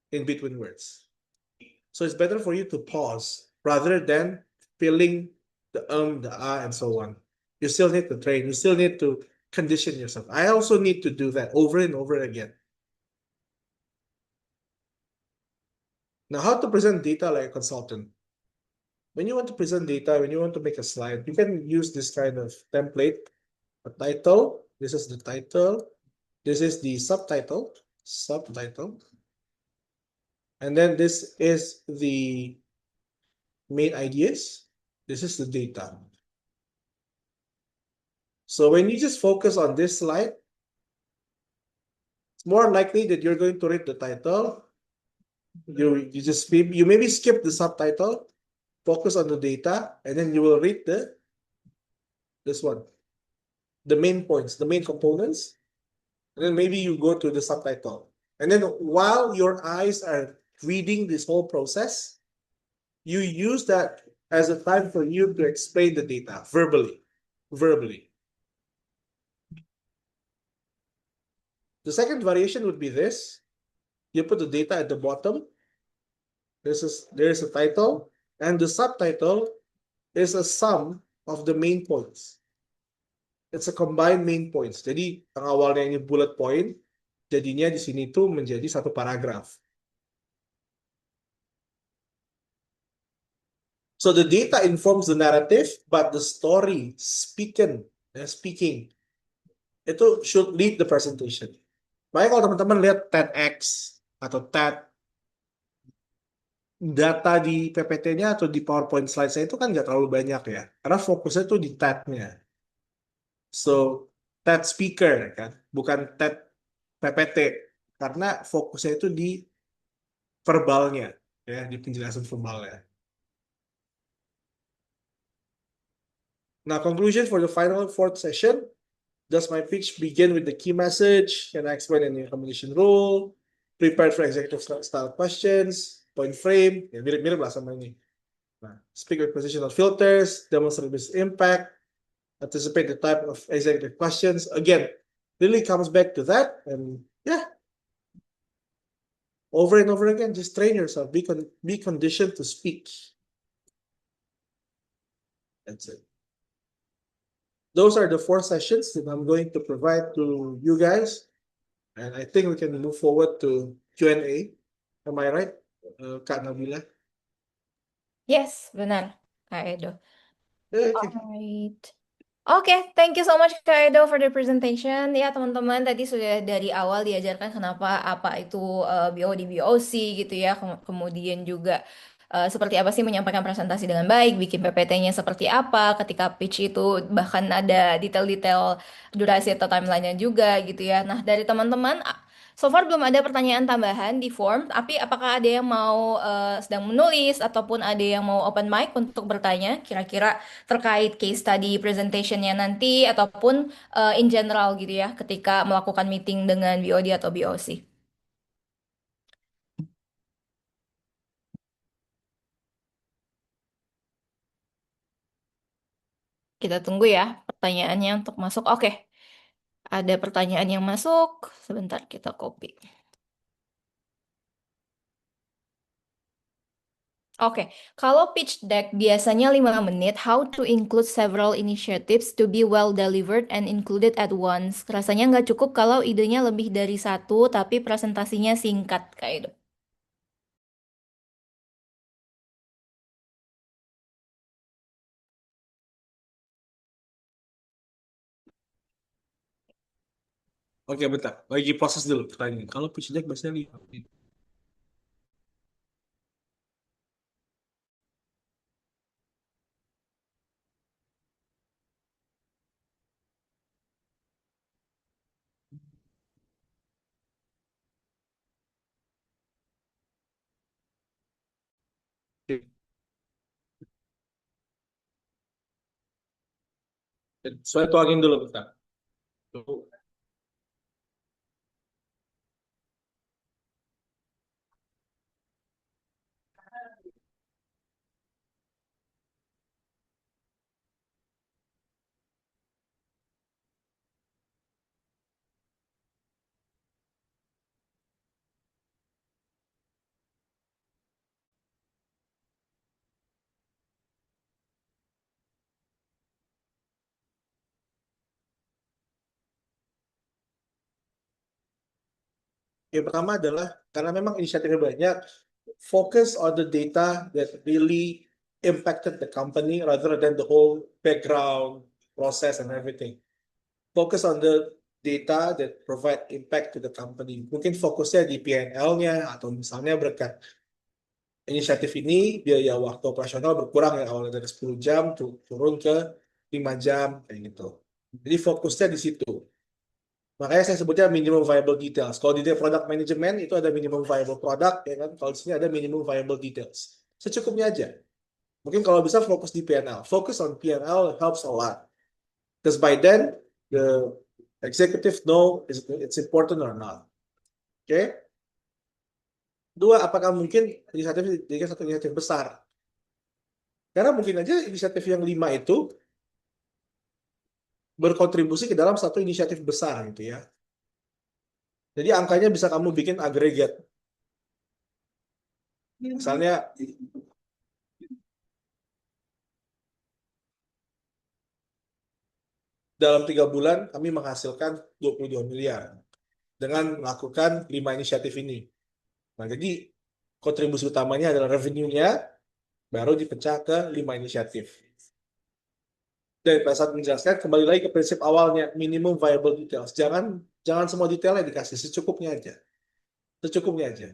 In between words. So it's better for you to pause rather than filling the and so on. You still need to train. You still need to condition yourself. I also need to do that over and over again. Now, how to present data like a consultant? when you want to present data, when you want to make a slide, you can use this kind of template. A title. This is the title. This is the subtitle. And then this is the main ideas. This is the data. So when you just focus on this slide, it's more likely that you're going to read the title. You maybe skip the subtitle, focus on the data, and then you will read this one, the main points, the main components, and then maybe you go to the subtitle. And then while your eyes are reading this whole process, you use that as a time for you to explain the data verbally. The second variation would be this. You put the data at the bottom. There's a title, and the subtitle is a sum of the main points. It's a combined main points. Jadi yang awalnya ini bullet point, jadinya di sini tuh menjadi satu paragraf. So the data informs the narrative, but the story speaking itu should lead the presentation. Makanya kalau teman-teman lihat TEDx atau TED, data di PPT-nya atau di PowerPoint slides-nya itu kan nggak terlalu banyak ya, karena fokusnya tuh di TED-nya. So TED speaker kan, bukan TED PPT, karena fokusnya itu di verbalnya, ya, di penjelasan verbalnya. Now, conclusion for the final fourth session. Does my pitch begin with the key message? Can I explain any combination rule? Prepared for executive style questions? Point frame? Ya, mirip-mirip lah sama ini. Nah, speak with positional filters, demonstrate business impact, anticipate the type of executive questions. Again, really comes back to that, and yeah, over and over again, just train yourself. Be conditioned to speak. That's it. Those are the 4 sessions that I'm going to provide to you guys, and I think we can move forward to Q&A. Am I right, Kak Nabila? Yes, benar, Kak Edo. Okay. Alright. Oke, thank you so much Kak Edo for the presentation. Ya teman-teman, tadi sudah dari awal diajarkan kenapa apa itu BOD BOC gitu ya. Kemudian juga seperti apa sih menyampaikan presentasi dengan baik, bikin PPT-nya seperti apa, ketika pitch itu bahkan ada detail-detail durasi atau timeline-nya juga gitu ya. Nah, dari teman-teman so far belum ada pertanyaan tambahan di form, tapi apakah ada yang mau sedang menulis ataupun ada yang mau open mic untuk bertanya kira-kira terkait case study presentation-nya nanti ataupun in general gitu ya ketika melakukan meeting dengan BOD atau BOC. Kita tunggu ya pertanyaannya untuk masuk. Oke, ada pertanyaan yang masuk. Sebentar kita copy. Oke, kalau pitch deck biasanya 5 menit, how to include several initiatives to be well delivered and included at once. Rasanya nggak cukup kalau idenya lebih dari satu, tapi presentasinya singkat kayak itu. Oke, bentar. Lagi proses dulu pertanyaan. Kalau pitch deck biasanya 5 menit. Oke. Saya tuangin dulu bentar. Tunggu. Yang pertama adalah karena memang inisiatifnya banyak, focus on the data that really impacted the company rather than the whole background process and everything. Focus on the data that provide impact to the company. Mungkin fokusnya di P&L-nya atau misalnya berkat inisiatif ini biaya waktu operasional berkurang yang awalnya dari 10 jam turun ke 5 jam kayak gitu. Jadi fokusnya di situ. Makanya saya sebutnya minimum viable details. Kalau di product management itu ada minimum viable product, ya kan? Kalau di sini ada minimum viable details. Secukupnya aja. Mungkin kalau bisa fokus di P&L. Focus on P&L helps a lot. Because by then, the executive know it's important or not. Oke? Dua, apakah mungkin inisiatif jadi satu inisiatif besar? Karena mungkin aja inisiatif yang 5 itu berkontribusi ke dalam satu inisiatif besar gitu ya. Jadi angkanya bisa kamu bikin agregat. Misalnya dalam 3 bulan kami menghasilkan 22 miliar dengan melakukan 5 inisiatif ini. Nah, jadi kontribusi utamanya adalah revenue-nya, baru dipecah ke 5 inisiatif. Dan pada saat menjelaskan, kembali lagi ke prinsip awalnya, minimum viable details. Jangan semua detailnya dikasih, secukupnya aja. Secukupnya aja.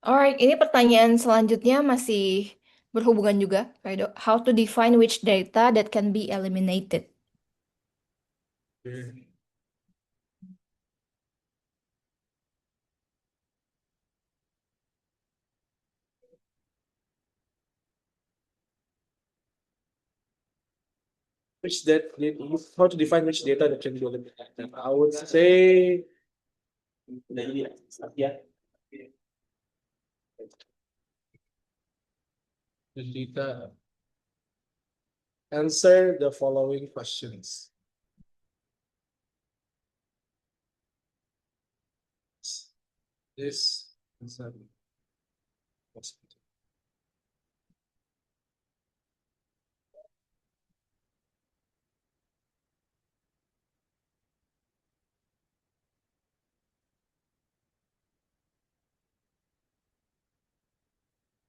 Alright, ini pertanyaan selanjutnya masih berhubungan juga, Kaido. How to define which data that can be eliminated? How to define which data that can be eliminated? I would say the data. Answer the following questions. This answer.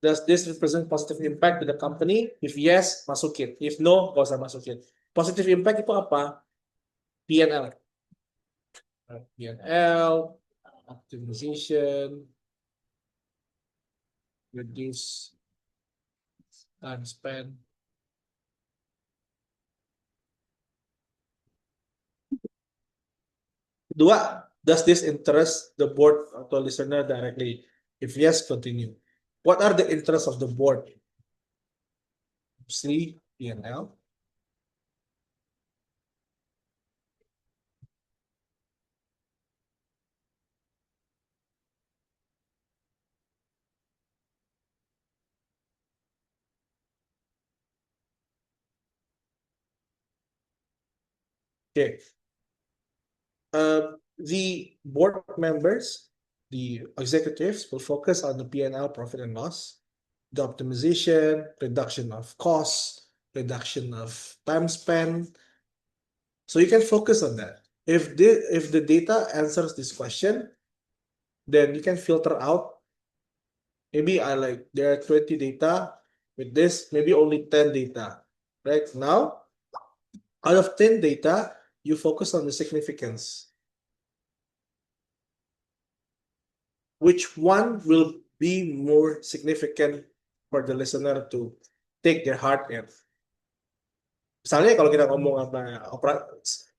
Does this represent positive impact to the company? If yes, masukin. If no, gak usah masukin. Positive impact itu apa? P&L. P&L, optimization, reduce time spent. Dua, does this interest the board atau listener directly? If yes, continue. What are the interests of the board? C, P&L. Okay. The board members, the executives will focus on the P&L, profit and loss, the optimization, reduction of costs, reduction of time spent. So you can focus on that. If the data answers this question, then you can filter out. Maybe there are 20 data with this, maybe only 10 data. Right now, out of 10 data, you focus on the significance. Which one will be more significant for the listener to take their heart in? Misalnya kalau kita ngomong sama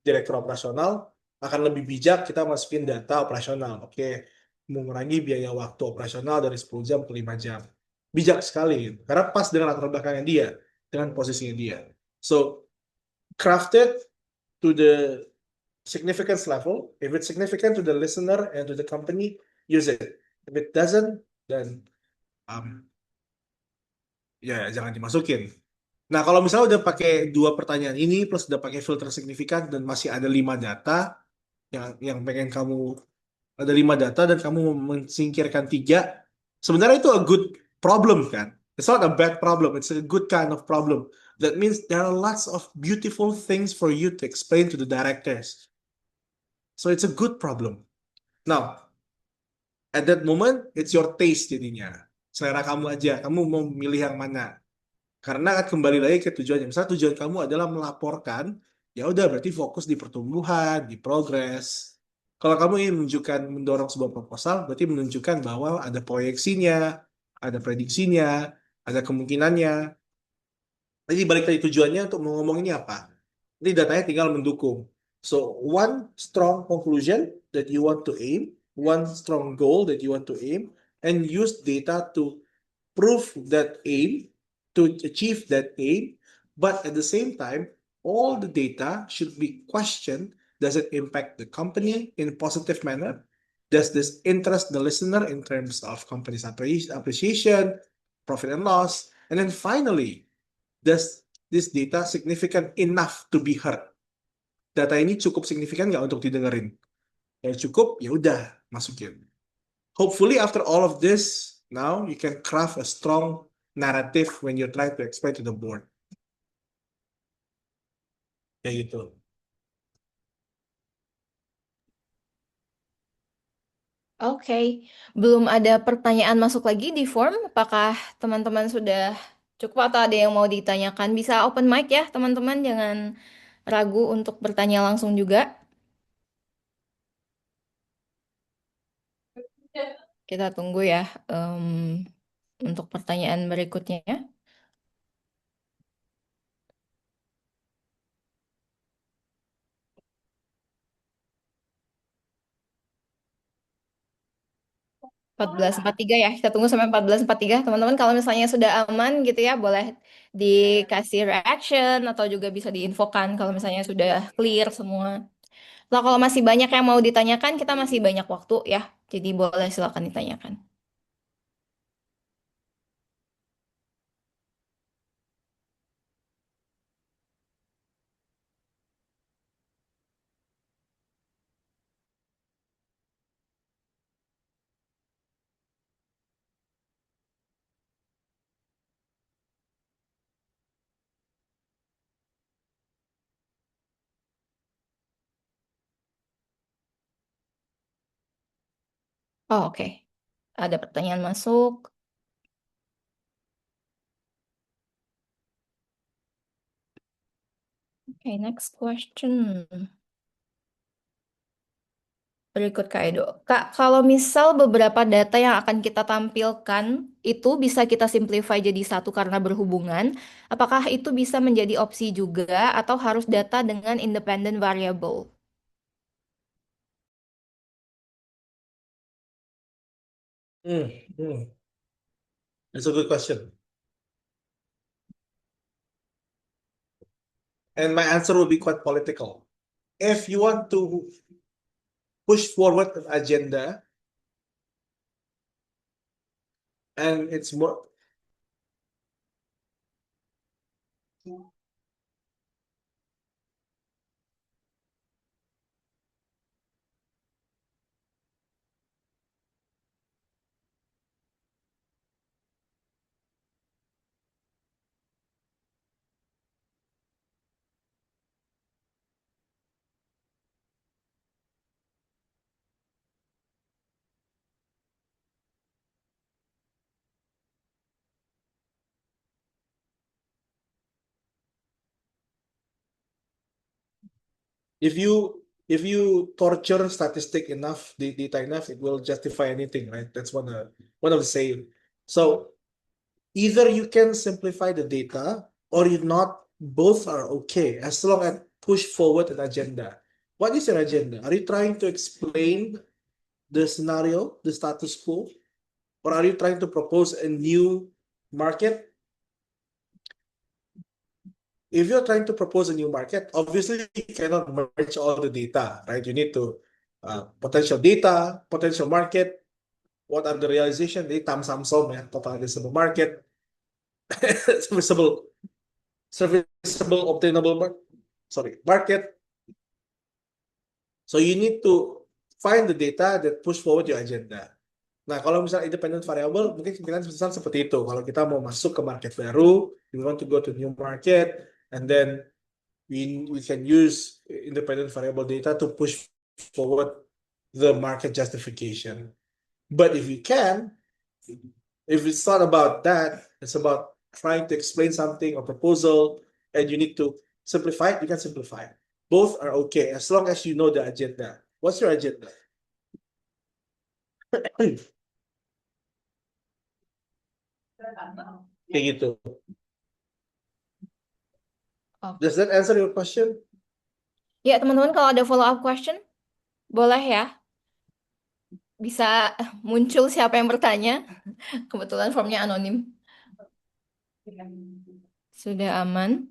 direktur operasional, akan lebih bijak kita masukin data operasional. Oke, mengurangi biaya waktu operasional dari 10 jam ke 5 jam. Bijak sekali, karena pas dengan latar belakangnya dia, dengan posisinya dia. So, crafted to the significance level. If it's significant to the listener and to the company, use it. If it doesn't, then ya jangan dimasukin. Nah, kalau misalnya udah pakai 2 pertanyaan ini plus udah pakai filter signifikan dan masih ada 5 data yang pengen kamu, ada 5 data dan kamu mensingkirkan 3, sebenarnya itu a good problem kan? It's not a bad problem, it's a good kind of problem. That means there are lots of beautiful things for you to explain to the directors. So it's a good problem. Now, at that moment, it's your taste jadinya. Selera kamu aja, kamu mau milih yang mana. Karena kan kembali lagi ke tujuannya. Misalnya tujuan kamu adalah melaporkan, ya udah berarti fokus di pertumbuhan, di progres. Kalau kamu ingin menunjukkan mendorong sebuah proposal, berarti menunjukkan bahwa ada proyeksinya, ada prediksinya, ada kemungkinannya. Jadi balik tadi tujuannya untuk ngomong ini apa? Ini datanya tinggal mendukung. So one strong conclusion that you want to aim, one strong goal that you want to aim, and use data to prove that aim, to achieve that aim, but at the same time, all the data should be questioned. Does it impact the company in a positive manner? Does this interest the listener in terms of company's appreciation, profit and loss? And then finally, does this data significant enough to be heard? Data ini cukup signifikan nggak untuk didengerin? Ya cukup, ya udah masukin. Hopefully after all of this, now you can craft a strong narrative when you're trying to explain to the board. Kayak gitu. Oke, belum ada pertanyaan masuk lagi di form. Apakah teman-teman sudah cukup atau ada yang mau ditanyakan? Bisa open mic ya, teman-teman. Jangan ragu untuk bertanya langsung juga. Kita tunggu ya untuk pertanyaan berikutnya. Empat belas empat tiga ya, kita tunggu sampai 14:43. Teman-teman kalau misalnya sudah aman gitu ya, boleh dikasih reaction atau juga bisa diinfokan kalau misalnya sudah clear semua. Nah, kalau masih banyak yang mau ditanyakan, kita masih banyak waktu ya. Jadi boleh silakan ditanyakan. Oh, oke. Ada pertanyaan masuk. Oke, next question. Berikut Kak Edo. Kak, kalau misal beberapa data yang akan kita tampilkan itu bisa kita simplify jadi satu karena berhubungan, apakah itu bisa menjadi opsi juga atau harus data dengan independent variable? That's a good question. And my answer will be quite political. If you want to push forward an agenda, and it's more, if you torture statistic enough, the data enough, it will justify anything, right? That's one of the saying. So either you can simplify the data or you not. Both are okay as long as push forward an agenda. What is your agenda? Are you trying to explain the scenario, the status quo, or are you trying to propose a new market? If you're trying to propose a new market, obviously you cannot merge all the data, right? You need to potential data, potential market, what are the realization, the tam-sam-som, total addressable market, serviceable, obtainable market. So you need to find the data that push forward your agenda. Nah, kalau misalnya independent variable, mungkin kemungkinan besar seperti itu. Kalau kita mau masuk ke market baru, we want to go to new market, and then we can use independent variable data to push forward the market justification. But if you can, if it's not about that, it's about trying to explain something or proposal, and you need to simplify it, you can simplify it. Both are okay as long as you know the agenda. What's your agenda? Kayak gitu. Oh. Does that answer your question? Ya, teman-teman kalau ada follow up question, boleh ya. Bisa muncul siapa yang bertanya. Kebetulan formnya anonim. Sudah aman.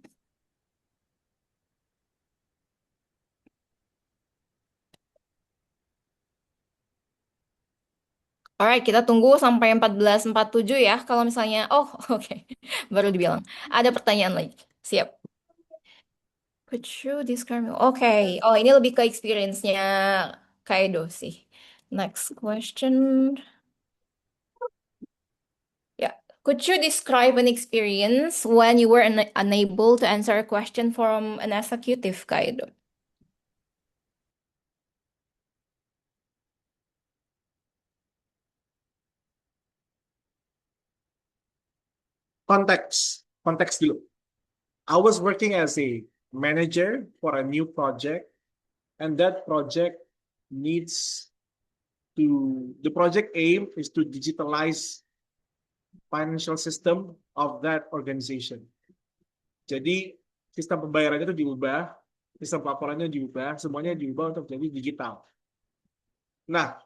Alright, kita tunggu sampai 14.47 ya. Kalau misalnya, oh oke, baru dibilang. Ada pertanyaan lagi. Siap. Could you describe? Oke, oh ini lebih ke experience-nya Kaido sih. Next question. Yeah. Could you describe an experience when you were unable to answer a question from an executive, Kaido? Konteks dulu. I was working as a manager for a new project, and that project the project aim is to digitalize financial system of that organization. Jadi sistem pembayarannya itu diubah, sistem pelaporannya diubah, semuanya diubah untuk jadi digital. Nah,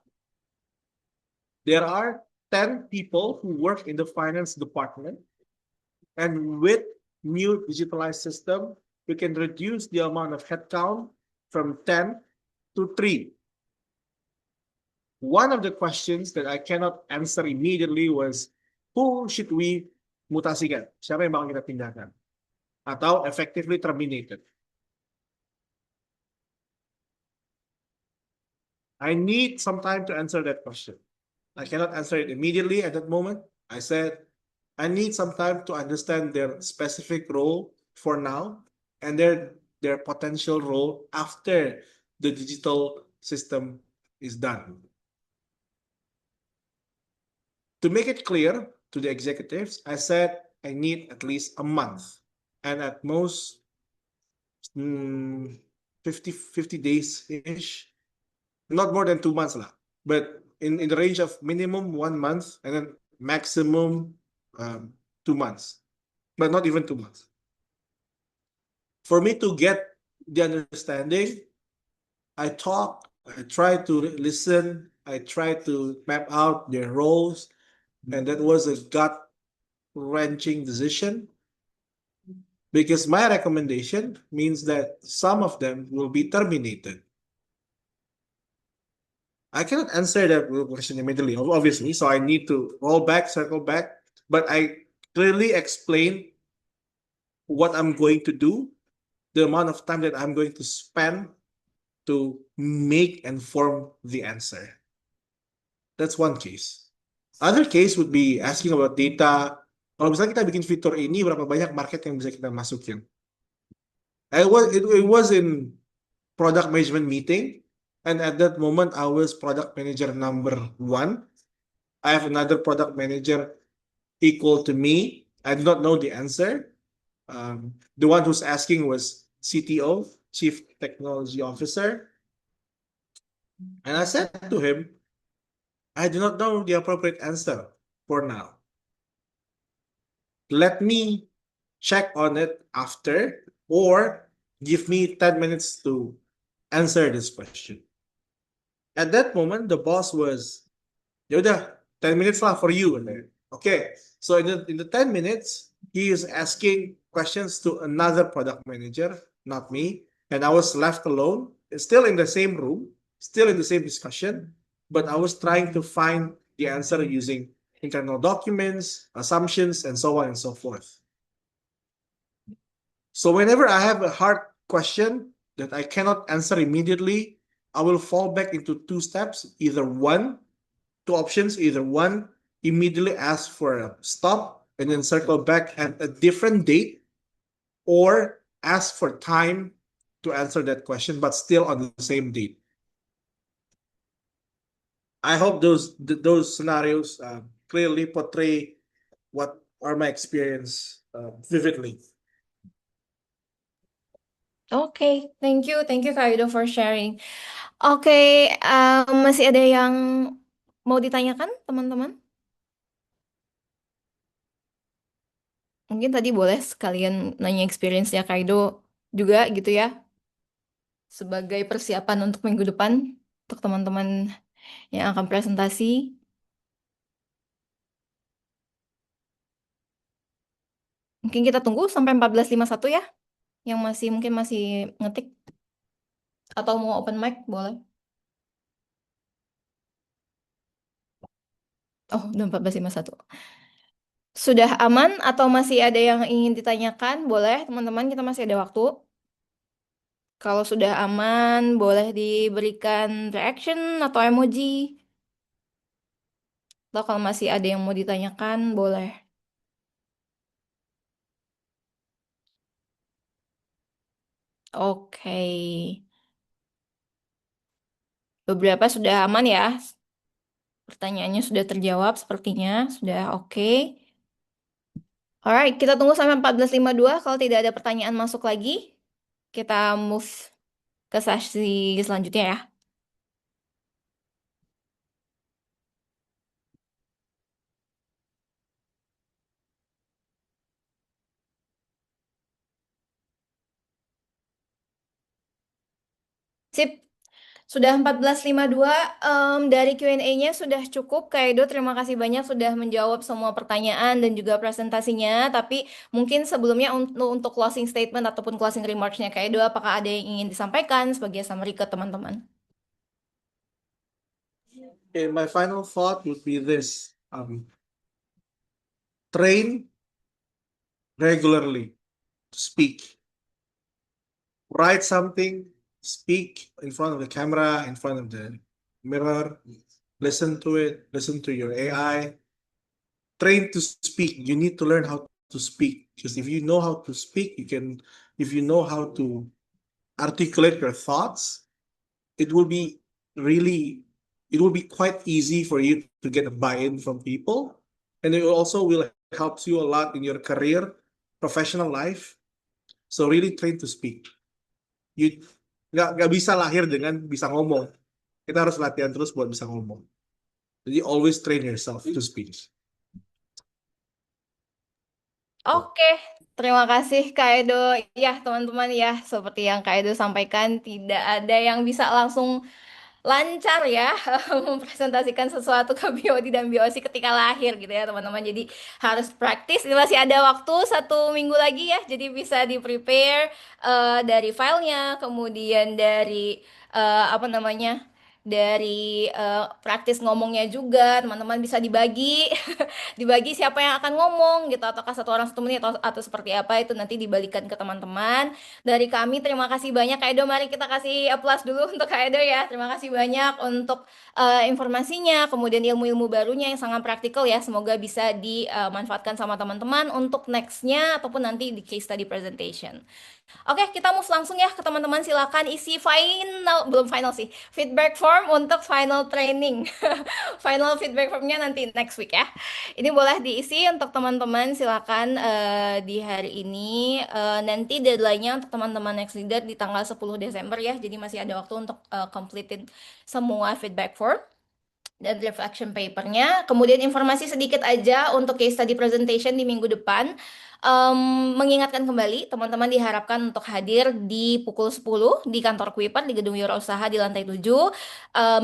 there are 10 people who work in the finance department, and with new digitalized system, we can reduce the amount of headcount from 10 to 3. One of the questions that I cannot answer immediately was, who should we mutasikan? Siapa yang bakal kita pindahkan? Atau effectively terminated? I need some time to answer that question. I cannot answer it immediately at that moment. I said, I need some time to understand their specific role for now and their potential role after the digital system is done. To make it clear to the executives, I said I need at least a month and at most 50 days-ish, not more than 2 months lah, but in the range of minimum 1 month and then maximum 2 months, but not even 2 months. For me to get the understanding, I try to listen, I try to map out their roles, and that was a gut-wrenching decision because my recommendation means that some of them will be terminated. I cannot answer that question immediately, obviously, so I need to circle back, but I clearly explain what I'm going to do, the amount of time that I'm going to spend to make and form the answer. That's one case. Other case would be asking about data. Kalau misalnya kita bikin fitur ini, berapa banyak market yang bisa kita masukin? It was in product management meeting, and at that moment, I was product manager number 1. I have another product manager equal to me. I do not know the answer. The one who's asking was CTO, Chief Technology Officer. And I said to him, I do not know the appropriate answer for now. Let me check on it after, or give me 10 minutes to answer this question. At that moment, the boss was, yaudah, 10 minutes lah for you. Okay, so in the 10 minutes, he is asking questions to another product manager, not me, and I was left alone, still in the same room, still in the same discussion, but I was trying to find the answer using internal documents, assumptions, and so on and so forth. So whenever I have a hard question that I cannot answer immediately, I will fall back into 2 steps. Either 1, two options. Either one, immediately ask for a stop and then circle back at a different date, or ask for time to answer that question, but still on the same date. I hope those scenarios clearly portray what are my experience vividly. Oke, thank you Kak Yudo for sharing. Oke, masih ada yang mau ditanyakan teman-teman? Mungkin tadi boleh sekalian nanya experience-nya Kak Yudo juga gitu ya, sebagai persiapan untuk minggu depan untuk teman-teman yang akan presentasi. Mungkin kita tunggu sampai 14.51 ya, yang mungkin masih ngetik atau mau open mic boleh. Oh, udah 14.51. Sudah aman atau masih ada yang ingin ditanyakan? Boleh, teman-teman, kita masih ada waktu. Kalau sudah aman, boleh diberikan reaction atau emoji. Atau kalau masih ada yang mau ditanyakan, boleh. Oke. Beberapa sudah aman ya. Pertanyaannya sudah terjawab sepertinya. Sudah oke. Alright, kita tunggu sampai 14.52. Kalau tidak ada pertanyaan masuk lagi, kita move ke sesi selanjutnya ya. Sip, sudah 14.52. Dari Q&A-nya sudah cukup. Kak Edo, terima kasih banyak sudah menjawab semua pertanyaan dan juga presentasinya. Tapi mungkin sebelumnya untuk closing statement ataupun closing remarks-nya Kak Edo, apakah ada yang ingin disampaikan sebagai summary ke teman-teman? Okay, my final thought would be this: train regularly to speak. Write something, speak in front of the camera, in front of the mirror, listen to it, listen to your AI. Train to speak. You need to learn how to speak, because if you know how to speak, if you know how to articulate your thoughts, it will be quite easy for you to get a buy-in from people. And it also will help you a lot in your career, professional life. So really train to speak. You nggak bisa lahir dengan bisa ngomong. Kita harus latihan terus buat bisa ngomong. Jadi always train yourself to speak. Oke, terima kasih Kak Edo. Ya, teman-teman ya, seperti yang Kak Edo sampaikan, tidak ada yang bisa langsung lancar ya mempresentasikan sesuatu ke BOD dan BOC ketika lahir gitu ya teman-teman. Jadi harus praktis. Ini masih ada waktu 1 minggu lagi ya. Jadi bisa di prepare dari filenya, kemudian dari apa namanya, dari praktis ngomongnya juga teman-teman bisa dibagi dibagi siapa yang akan ngomong gitu, ataukah 1 orang 1 menit atau seperti apa, itu nanti dibalikan ke teman-teman. Dari kami terima kasih banyak Kak Edo, mari kita kasih applause dulu untuk Kak Edo ya. Terima kasih banyak untuk informasinya, kemudian ilmu-ilmu barunya yang sangat praktikal ya, semoga bisa dimanfaatkan sama teman-teman untuk nextnya ataupun nanti di case study presentation. Oke, kita move langsung ya ke teman-teman. Silakan isi belum final sih, feedback form untuk final training. Final feedback formnya nanti next week ya. Ini boleh diisi untuk teman-teman. Silakan di hari ini. Nanti deadline-nya untuk teman-teman next leader di tanggal 10 Desember ya. Jadi masih ada waktu untuk completein semua feedback form dan reflection papernya. Kemudian informasi sedikit aja untuk case study presentation di minggu depan. Mengingatkan kembali, teman-teman diharapkan untuk hadir di pukul 10 di kantor Kuiper di Gedung Wirausaha di lantai 7.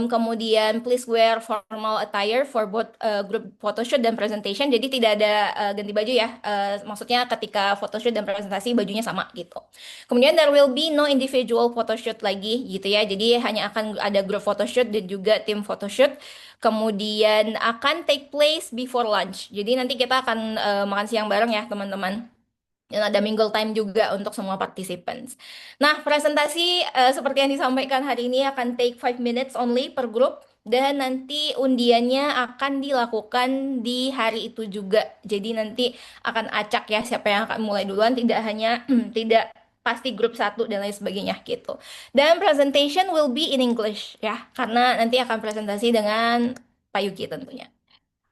Kemudian please wear formal attire for both group photoshoot dan presentation. Jadi tidak ada ganti baju ya. Maksudnya ketika photoshoot dan presentasi bajunya sama gitu. Kemudian there will be no individual photoshoot lagi gitu ya. Jadi hanya akan ada group photoshoot dan juga tim photoshoot. Kemudian akan take place before lunch. Jadi nanti kita akan makan siang bareng ya teman-teman. Dan ada mingle time juga untuk semua participants. Nah, presentasi seperti yang disampaikan hari ini akan take 5 minutes only per group. dan nanti undiannya akan dilakukan di hari itu juga. Jadi nanti akan acak ya siapa yang akan mulai duluan, tidak hanya tidak pasti grup satu dan lain sebagainya gitu. Dan presentation will be in English ya, karena nanti akan presentasi dengan Pak Yuki tentunya.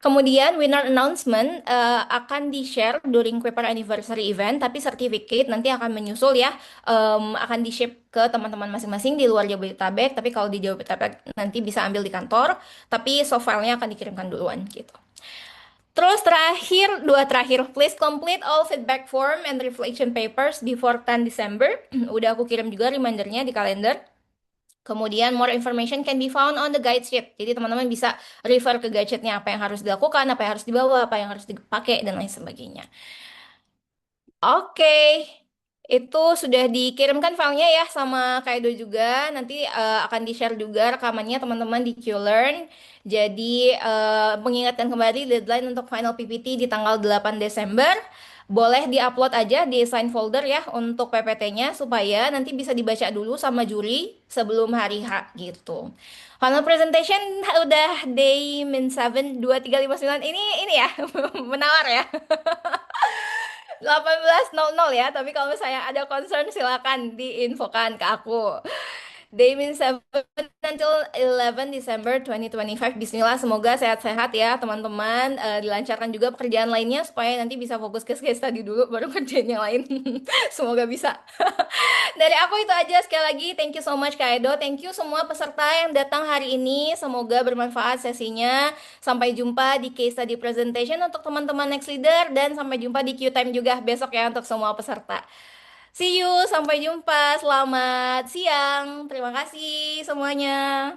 Kemudian winner announcement akan di-share during Kuiper Anniversary event, tapi certificate nanti akan menyusul ya, akan di-ship ke teman-teman masing-masing di luar Jabodetabek, tapi kalau di Jabodetabek nanti bisa ambil di kantor, tapi soft file-nya akan dikirimkan duluan gitu. Terus terakhir, please complete all feedback form and reflection papers before 10 December. Udah aku kirim juga remindernya di kalender. Kemudian more information can be found on the guide sheet. Jadi teman-teman bisa refer ke gadgetnya apa yang harus dilakukan, apa yang harus dibawa, apa yang harus dipakai, dan lain sebagainya. Oke, itu sudah dikirimkan filenya ya sama Kaido juga. Nanti akan di-share juga rekamannya teman-teman di QLearn. Jadi mengingatkan kembali deadline untuk final PPT di tanggal 8 Desember. Boleh di-upload aja di sign folder ya untuk PPT-nya supaya nanti bisa dibaca dulu sama juri sebelum hari H gitu. Final presentation udah day min 7 2359 ini ya menawar ya. 18.00 ya, tapi kalau misalnya ada concern silakan diinfokan ke aku. Day min 7 until 11 December 2025. Bismillah, semoga sehat-sehat ya teman-teman. Dilancarkan juga pekerjaan lainnya supaya nanti bisa fokus ke case study dulu baru kerjaan yang lain. Semoga bisa. Dari aku itu aja, sekali lagi thank you so much Kak Edo. Thank you semua peserta yang datang hari ini. Semoga bermanfaat sesinya. Sampai jumpa di case study presentation untuk teman-teman next leader dan sampai jumpa di Q time juga besok ya untuk semua peserta. See you, sampai jumpa. Selamat siang. Terima kasih semuanya.